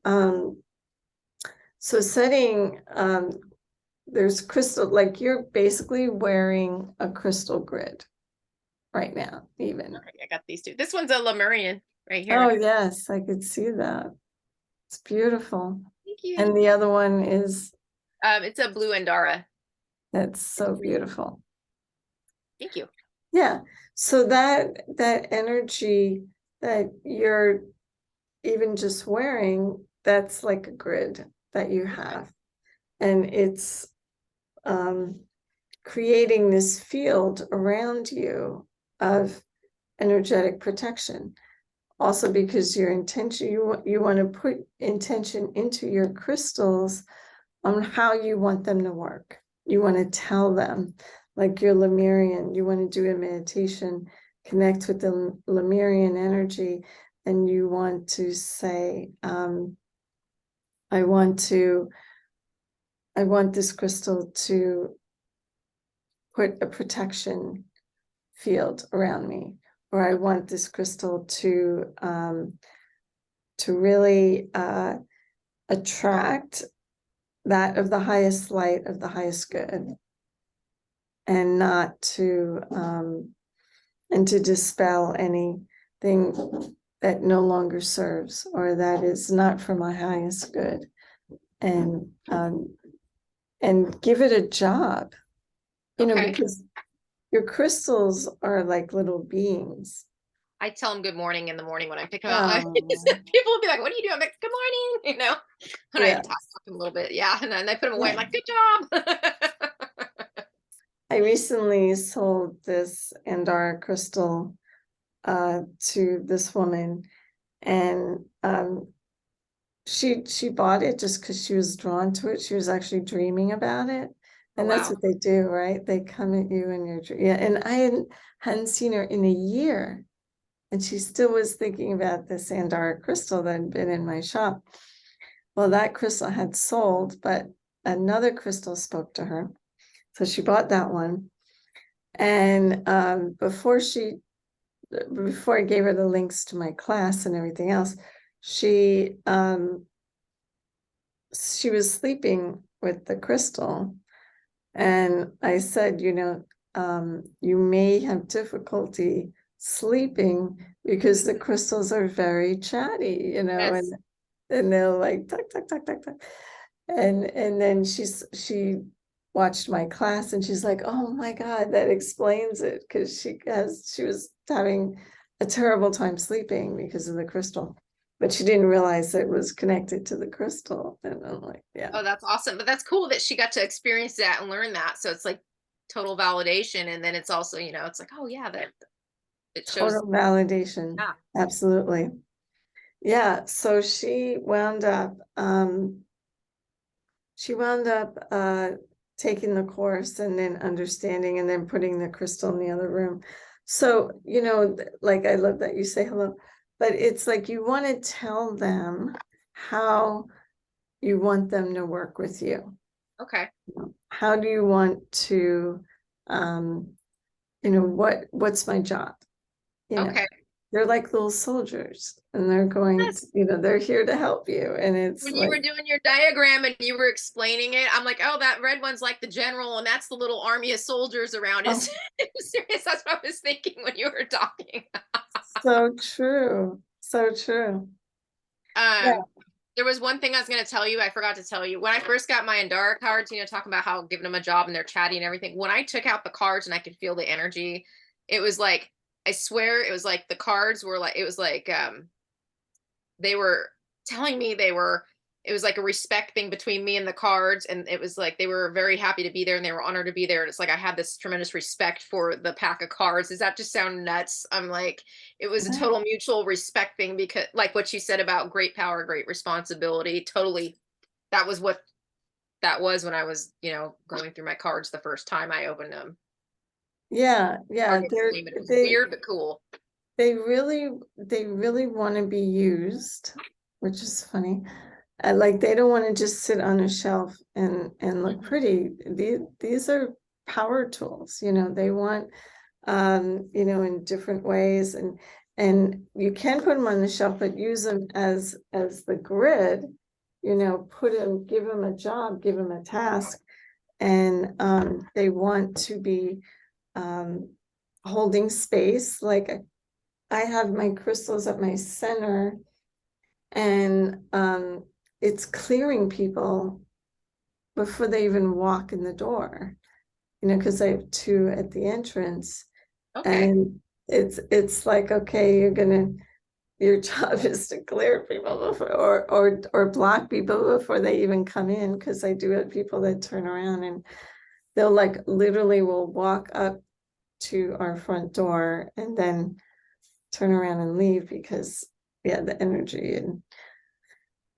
setting, there's crystal, like you're basically wearing a crystal grid right now, even. All right, I got these two. This one's a Lemurian right Oh, here. yes, I could see that. It's beautiful. Thank you. And the other one is, It's a blue Andara. that's so beautiful. Thank you. Yeah. So that energy that you're even just wearing, that's like a grid that you have. And it's creating this field around you of energetic protection. Also, because your intention, you want to put intention into your crystals on how you want them to work. You want to tell them, like your Lemurian, you want to do a meditation, connect with the Lemurian energy, and you want to say, I want this crystal to put a protection field around me, or I want this crystal to really attract that of the highest light, of the highest good, and not to and to dispel anything that no longer serves or that is not for my highest good, and give it a job, Okay. because your crystals are like little beings. I tell them good morning in the morning when I pick them out. Oh, People will be like, "What are you doing?" I'm like, "Good morning," when I yeah. talk to them a little bit. Yeah, and then I put them away. I'm Yeah. like, "Good job." I recently sold this Andara crystal to this woman, and she bought it just because she was drawn to it. She was actually dreaming about it. Oh And that's wow. what they do, right? They come at you in your dream. Yeah. And I hadn't seen her in a year. And she still was thinking about this Andara crystal that had been in my shop. Well, that crystal had sold, but another crystal spoke to her. So she bought that one. And before I gave her the links to my class and everything else, she was sleeping with the crystal, and I said, you may have difficulty sleeping because the crystals are very chatty, Yes. and they'll like tuck tuck tuck tuck tuck, and then she watched my class and she's like, oh my God, that explains it, because she was having a terrible time sleeping because of the crystal, but she didn't realize it was connected to the crystal. And I'm like, yeah, Oh, that's awesome. But that's cool that she got to experience that and learn that. So it's like total validation, and then it's also, it's like, oh yeah, that it shows. total validation. Yeah. Absolutely. Yeah. So she wound up taking the course and then understanding and then putting the crystal in the other room. So, like, I love that you say hello, but it's like you want to tell them how you want them to work with you. Okay. How do you want to, what's my job? Okay. They're like little soldiers, and they're going to, Yes. they're here to help you. And it's When you like, were doing your diagram and you were explaining it, I'm like, oh, that red one's like the general, and that's the little army of soldiers around. Is oh, serious? That's what I was thinking when you were talking. so true. So true. Yeah. Um, there was one thing I was going to tell you. I forgot to tell you. When I first got my Andara cards, talking about how giving them a job and they're chatty and everything. When I took out the cards and I could feel the energy, it was like, I swear it was like the cards were like, it was like, they were telling me it was like a respect thing between me and the cards, and it was like they were very happy to be there and they were honored to be there, and it's like I had this tremendous respect for the pack of cards. Does that just sound nuts? I'm like, it was a total mutual respect thing, because like what you said about great power, great responsibility, totally. That was what that was when I was going through my cards the first time I opened them. Yeah, yeah, Hard to explain, but it was they weird but cool. they really want to be used, which is funny. Like they don't want to just sit on a shelf and look Mhm. pretty. These are power tools, they want in different ways, and you can put them on the shelf, but use them as the grid, give them a job, give them a task, and they want to be um holding space. Like I have my crystals at my center, and it's clearing people before they even walk in the door, because I have two at the entrance. Okay. And it's like, okay, your job is to clear people before, or block people before they even come in, because I do have people that turn around and they'll like literally will walk up to our front door and then turn around and leave because yeah, the energy and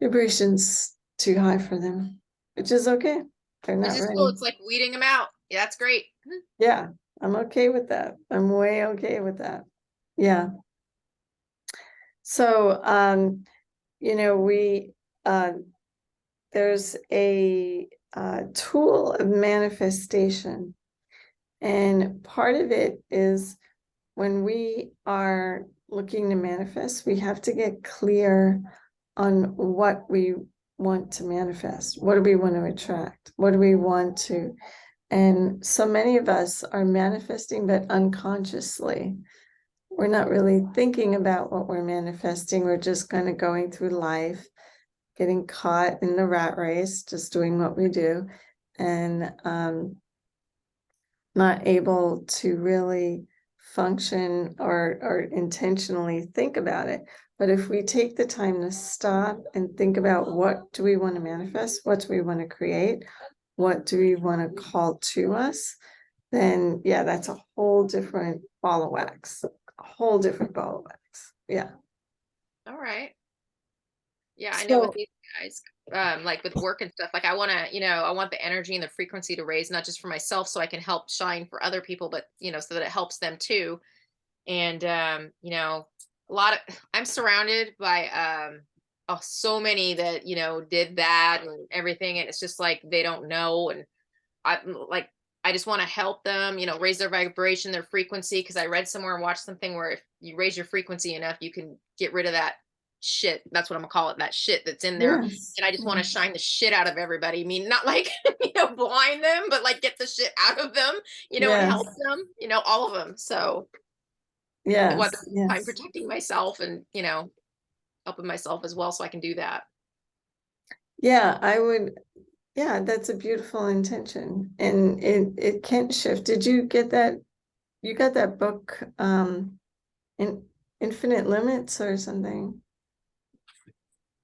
vibration's too high for them, which is okay. They're Which not is cool. ready. It's like weeding them out. Yeah, that's great. Yeah, I'm okay with that. I'm way okay with that. Yeah. So we uh there's a tool of manifestation, and part of it is when we are looking to manifest, we have to get clear on what we want to manifest. What do we want to attract? What do we want to? And so many of us are manifesting, but unconsciously. We're not really thinking about what we're manifesting. We're just kind of going through life, getting caught in the rat race, just doing what we do, and not able to really function or intentionally think about it. But if we take the time to stop and think about what do we want to manifest, what do we want to create, what do we want to call to us, then yeah, that's a whole different ball of wax, a whole different ball of wax. Yeah. All right. Yeah, I know with So these guys, like with work and stuff, like I want to, I want the energy and the frequency to raise, not just for myself, so I can help shine for other people, but so that it helps them too. And a lot of I'm surrounded by oh, so many that did that and everything, and it's just like they don't know, and like I just want to help them, raise their vibration, their frequency, because I read somewhere and watched something where if you raise your frequency enough, you can get rid of that shit. That's what I'm gonna call it, that shit that's in there. yes, And I just want to yes, shine the shit out of everybody. I mean, not like blind them, but like get the shit out of them, and help yes, them, all of them. So what yes, I'm yes. protecting myself and helping myself as well, so I can do that. Yeah, I would. Yeah, that's a beautiful intention, and it can shift. Did you get that? You got that book, in Infinite Limits or something?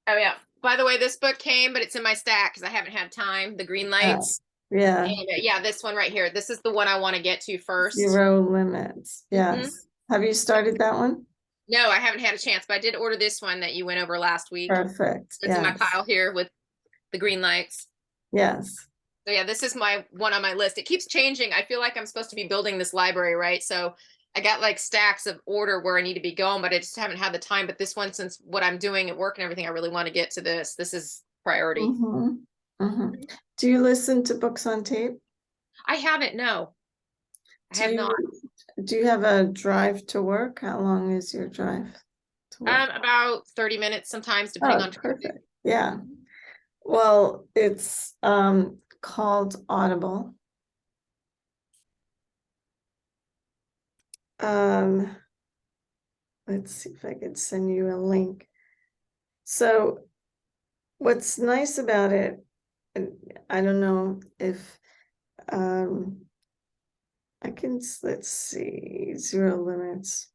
Oh yeah. By the way, this book came, but it's in my stack because I haven't had time. The Green Oh, Lights. yeah, And yeah, this one right here. This is the one I want to get to first. Zero Limits. Hmm. Yes. Have you started that one? No, I haven't had a chance, but I did order this one that you went over last week. Perfect. It's in my Yes. pile here with the green lights. Yes. So yeah, this is my one on my list. It keeps changing. I feel like I'm supposed to be building this library, right? So I got like stacks of order where I need to be going, but I just haven't had the time. But this one, since what I'm doing at work and everything, I really want to get to this. This is priority. Mm-hmm. Mm-hmm. Do you listen to books on tape? I haven't, no. I Do have not. you have a drive to work? How long is your drive to work? About 30 minutes sometimes, depending Oh, on traffic. perfect. Yeah. Well, it's called Audible. Um, let's see if I could send you a link. So what's nice about it, and I don't know if um let's see, Zero Limits.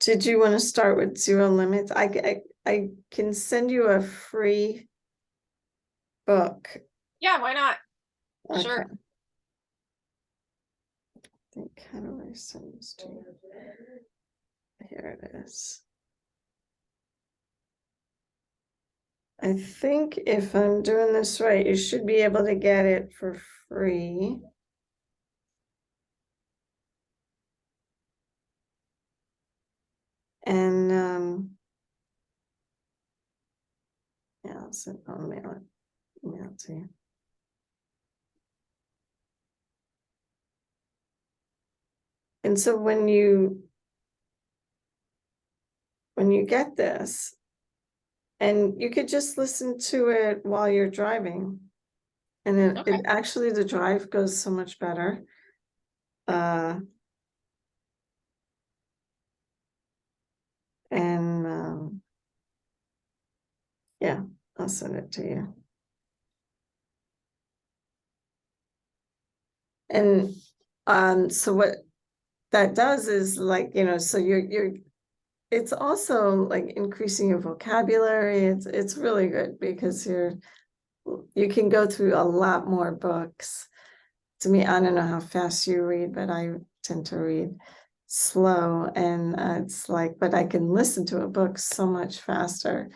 Did you want to start with Zero Limits? I can send you a free book. Yeah, why not? Okay. Sure. How do I send this to you? Here it is. I think if I'm doing this right, you should be able to get it for free. And yeah, so I'll mail it to you. And so when you get this, and you could just listen to it while you're driving, and Okay. it actually, the drive goes so much better. And yeah, I'll send it to you. And so what that does is, like, so you're it's also like increasing your vocabulary. It's really good because you can go through a lot more books. To me, I don't know how fast you read, but I tend to read slow, and it's like, but I can listen to a book so much faster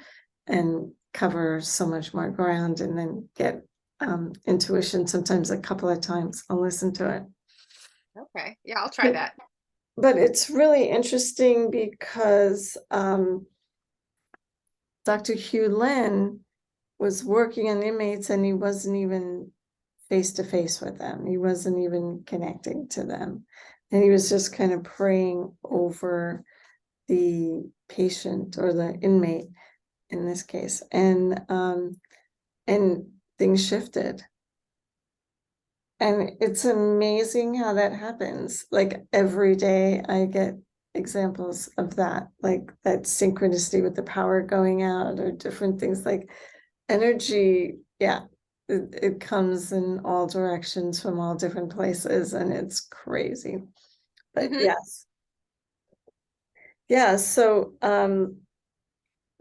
and cover so much more ground, and then get intuition. Sometimes a couple of times I'll listen to it. Okay. Yeah, I'll try that. But it's really interesting because Dr. Hugh Lin was working on inmates, and he wasn't even face to face with them. He wasn't even connecting to them. And he was just kind of praying over the patient, or the inmate in this case. And things shifted. And it's amazing how that happens. Like every day I get examples of that, like that synchronicity with the power going out, or different things, like energy. Yeah, it comes in all directions from all different places, and it's crazy. But Hmm. yes. Yeah, so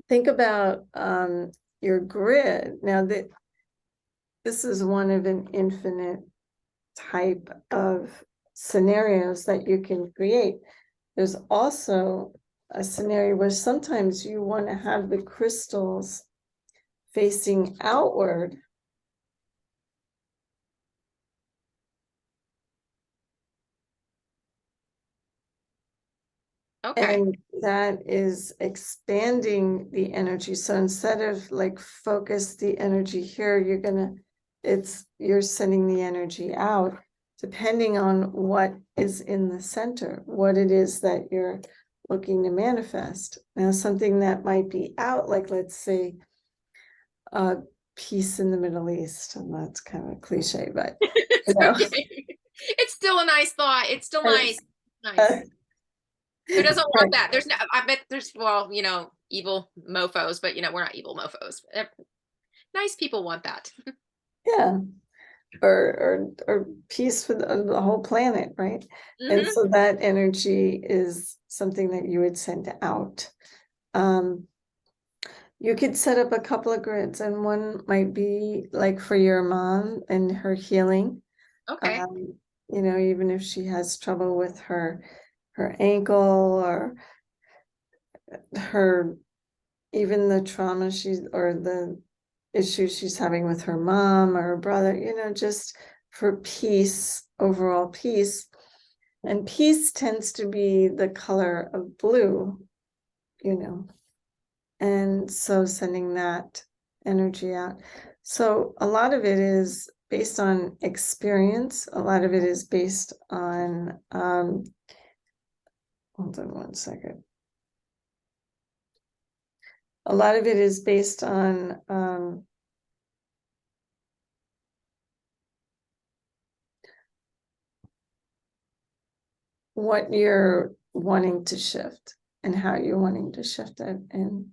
think about your grid. Now that this is one of an infinite type of scenarios that you can create. There's also a scenario where sometimes you want to have the crystals facing outward. Okay. And that is expanding the energy. So instead of like focus the energy here, you're sending the energy out, depending on what is in the center, what it is that you're looking to manifest. Now, something that might be out, like let's say peace in the Middle East, and that's kind of a cliche, but you It's know, okay. It's still a nice thought. It's still and, nice. Nice. uh, Who doesn't want right, that? There's no, I bet there's, well, evil mofos, but we're not evil mofos. Nice people want that. yeah. Or peace for the whole planet, right? And Hmm. so that energy is something that you would send out. Um, you could set up a couple of grids, and one might be like for your mom and her healing. Okay. Um, even if she has trouble with her ankle, or her, even the trauma or the issues she's having with her mom or her brother, just for peace, overall peace. And peace tends to be the color of blue, you know, and so sending that energy out. So a lot of it is based on experience. A lot of it is based on, hold on one second. A lot of it is based on, what you're wanting to shift and how you're wanting to shift it. And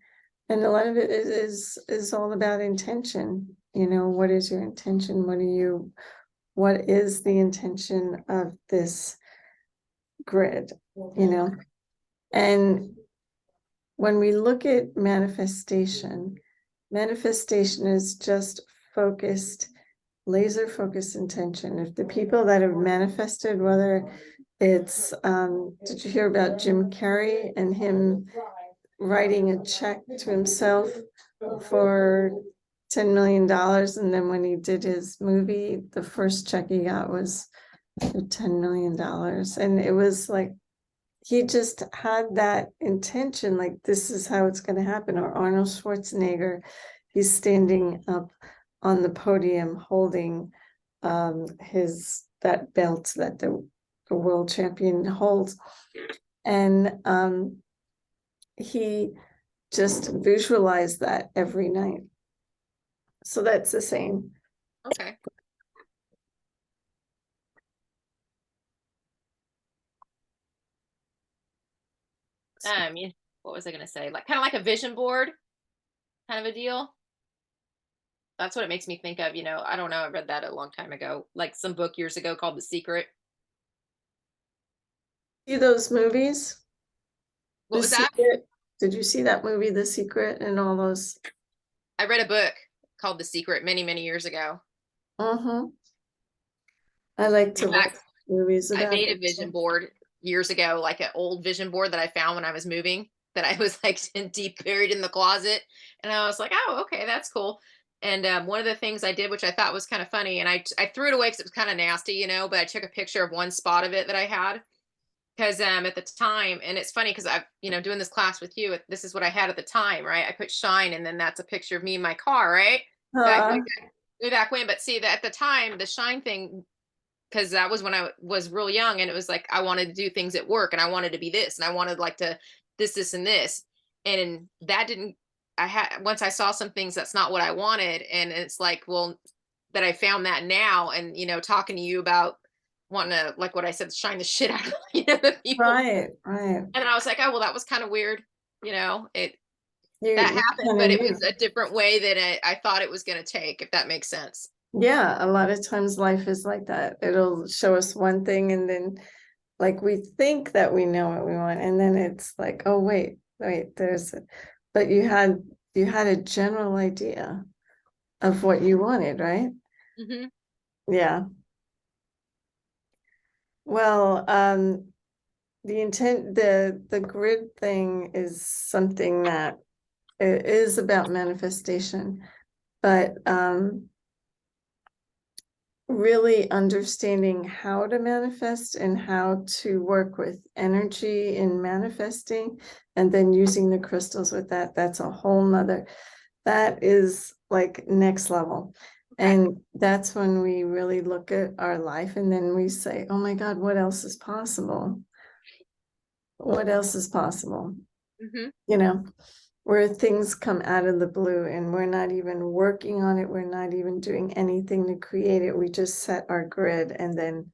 a lot of it is all about intention. What is your intention? What is the intention of this grid? And when we look at manifestation is just focused, laser focused intention. If the people that have manifested, whether it's did you hear about Jim Carrey and him writing a check to himself for $10 million. And then when he did his movie, the first check he got was for $10 million. And it was like, he just had that intention, like, this is how it's going to happen. Or Arnold Schwarzenegger, he's standing up on the podium holding that belt that the world champion holds. And he just visualized that every night. So that's the same. Okay. What was I gonna say? Like kind of like a vision board kind of a deal. That's what it makes me think of, I don't know, I read that a long time ago, like some book years ago called The Secret. See those movies? What The was that? Secret. Did you see that movie, The Secret, and all those? I read a book called The Secret many, many years ago. Uh-huh. I like In to watch fact, movies I about made a it. vision board years ago, like an old vision board that I found when I was moving, that I was like deep buried in the closet. And I was like, oh, okay, that's cool. And one of the things I did, which I thought was kind of funny, and I threw it away because it was kind of nasty, but I took a picture of one spot of it that I had. Because at the time, and it's funny because I've, doing this class with you, this is what I had at the time, right? I put shine, and then that's a picture of me in my car, right? Back Uh, way back when. But see, that at the time, the shine thing, because that was when I was real young, and it was like I wanted to do things at work, and I wanted to be this, and I wanted like to this, and this, and that didn't. I had once I saw some things that's not what I wanted, and it's like, well, that I found that now, and talking to you about wanting to, like what I said, shine the shit out of the people, right, right. and then I was like, oh well, that was kind of weird, it that You happened, kind of but it knew. was a different way than I thought it was going to take, if that makes sense. Yeah, a lot of times life is like that. It'll show us one thing, and then like we think that we know what we want, and then it's like, oh wait, but you had a general idea of what you wanted, right? Hmm. Yeah. Well, the grid thing is something that it is about manifestation, but really understanding how to manifest and how to work with energy in manifesting, and then using the crystals with that's a whole nother, that is like next level. Okay. And that's when we really look at our life, and then we say, oh my God, what else is possible? What else is possible? Hmm. You know, where things come out of the blue and we're not even working on it. We're not even doing anything to create it. We just set our grid, and then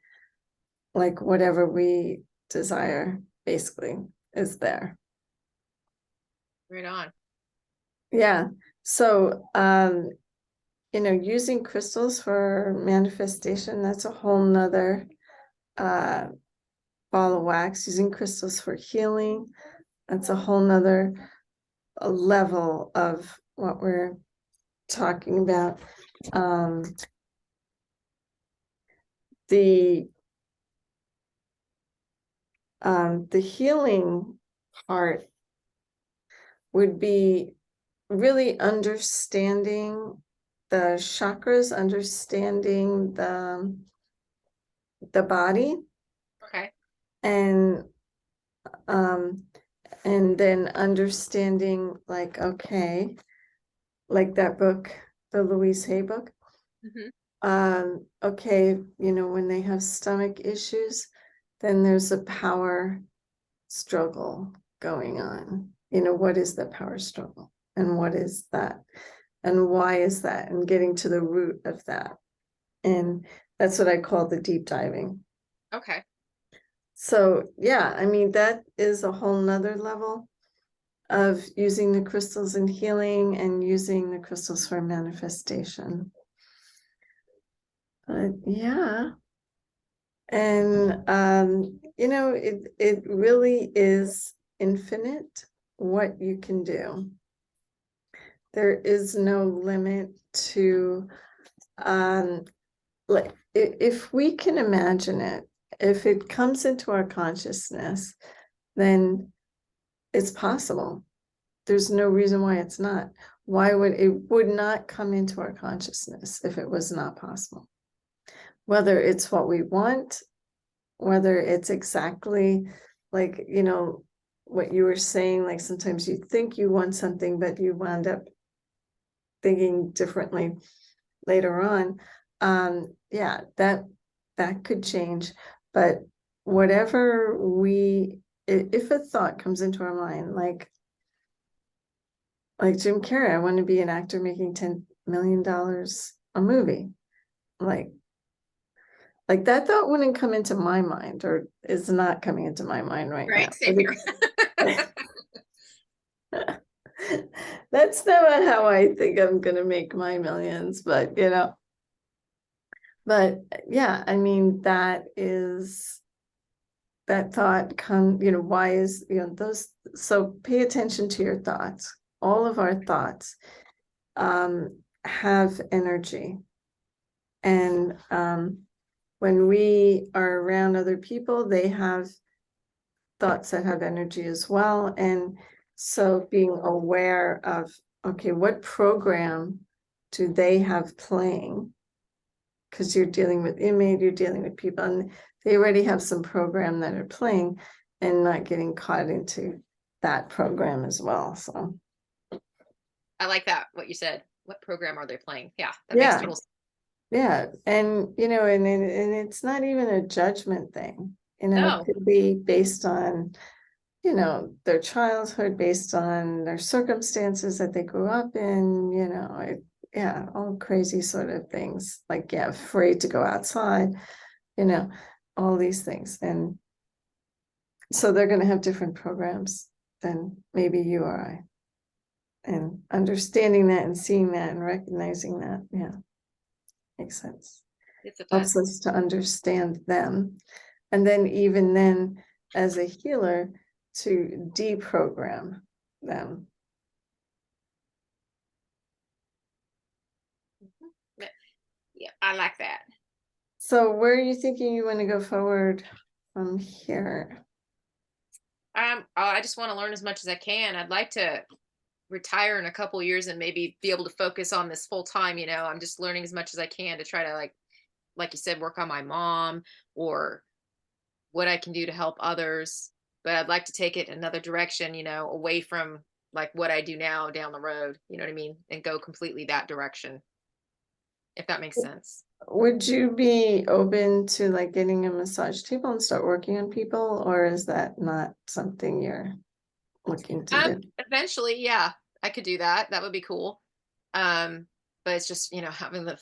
like whatever we desire basically is there. Right on. Yeah. So, using crystals for manifestation, that's a whole nother uh, ball of wax. Using crystals for healing, that's a whole nother level of what we're talking about. The the healing part would be really understanding the chakras, understanding the body, Okay. and um and then understanding, like, okay, like that book, the Louise Hay book. Hmm. Okay, when they have stomach issues, then there's a power struggle going on. What is the power struggle, and what is that, and why is that, and getting to the root of that. And that's what I call the deep diving. Okay. So yeah, I mean, that is a whole nother level of using the crystals in healing and using the crystals for manifestation. But yeah. And it really is infinite what you can do. There is no limit to like, if we can imagine it, if it comes into our consciousness, then it's possible. There's no reason why it's not. Why would it would not come into our consciousness if it was not possible? Whether it's what we want, whether it's exactly like, what you were saying, like sometimes you think you want something, but you wound up thinking differently later on. Yeah, that could change. But whatever if a thought comes into our mind, like Jim Carrey, I want to be an actor making $10 million a movie. Like that thought wouldn't come into my mind, or is not coming into my mind right Right, now. same here. That's not how I think I'm gonna make my millions, but yeah, I mean, that thought why is, those, so pay attention to your thoughts. All of our thoughts have energy. And when we are around other people, they have thoughts that have energy as well. And so being aware of, okay, what program do they have playing? Because you're dealing with inmate, you're dealing with people, and they already have some program that are playing, and not getting caught into that program as well. So I like that, what you said. What program are they playing? Yeah, that makes yeah, total sense. yeah. And and it's not even a judgment thing. It No, could be based on their childhood, based on their circumstances that they grew up in, yeah, all crazy sort of things, like, yeah, afraid to go outside, all these things. And so they're going to have different programs than maybe you or I. And understanding that and seeing that and recognizing that, yeah, makes sense. yes, it Helps does. us to understand them. And then even then, as a healer, to deprogram them. Mhm. Yeah, I like that. So where are you thinking you want to go forward from here? I just want to learn as much as I can. I'd like to retire in a couple years and maybe be able to focus on this full time. I'm just learning as much as I can to try to like you said, work on my mom or what I can do to help others. But I'd like to take it another direction, away from like what I do now down the road. You know what I mean? And go completely that direction, if that makes sense. Would you be open to like getting a massage table and start working on people, or is that not something you're looking to do? Eventually, yeah, I could do that. That would be cool. Um, but it's just,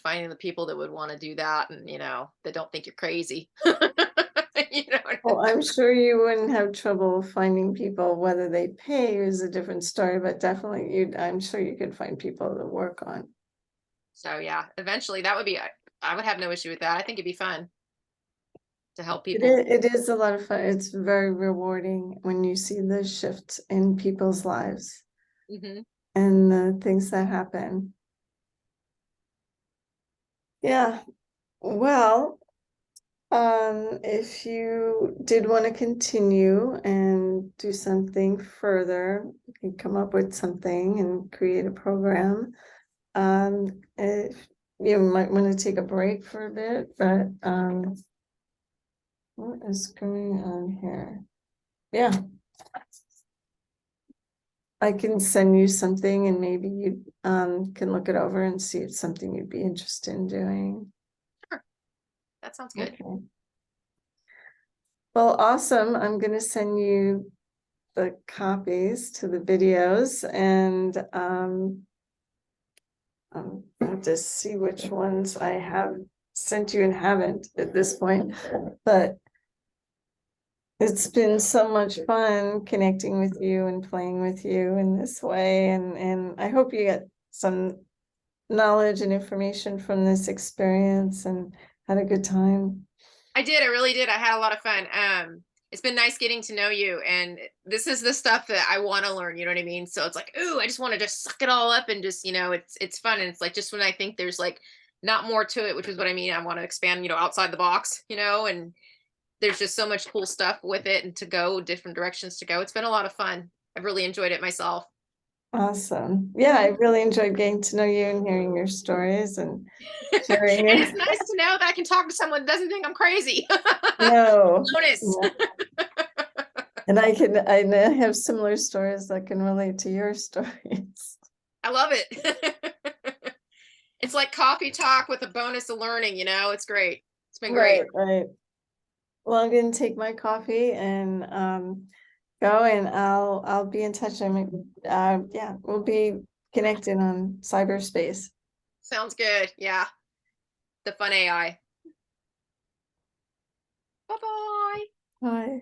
finding the people that would want to do that and, that don't think you're crazy. you know. Well, I'm sure you wouldn't have trouble finding people. Whether they pay is a different story, but definitely I'm sure you could find people to work on. So yeah, eventually that would be I would have no issue with that. I think it'd be fun to help It people. is, it is a lot of fun. It's very rewarding when you see the shift in people's lives Hmm. and the things that happen. Yeah. Well, if you did want to continue and do something further, you can come up with something and create a program. If you might want to take a break for a bit, but what is going on here? Yeah, I can send you something and maybe you can look it over and see if it's something you'd be interested in doing. Sure. That sounds good. Okay. Well, awesome. I'm going to send you the copies to the videos, and I'll just see which ones I have sent you and haven't at this point. But it's been so much fun connecting with you and playing with you in this way, and I hope you get some knowledge and information from this experience and had a good time. I did. I really did. I had a lot of fun. It's been nice getting to know you, and this is the stuff that I want to learn. You know what I mean? So it's like, ooh, I just want to just suck it all up and just, it's fun, and it's like just when I think there's like not more to it, which is what I mean. I want to expand, outside the box, and there's just so much cool stuff with it, and to go different directions to go. It's been a lot of fun. I've really enjoyed it myself. Awesome. Yeah, I really enjoyed getting to know you and hearing your stories and sharing And your it's nice to know that I can talk to someone that doesn't think I'm crazy. no. Bonus. Yeah. And I have similar stories that can relate to your stories. I love it. It's like coffee talk with a bonus of learning, it's great. It's been great. Right, right. Well, I'm gonna take my coffee and go and I'll be in touch. Yeah, we'll be connected on cyberspace. Sounds good. Yeah. The fun AI. Bye bye. Bye.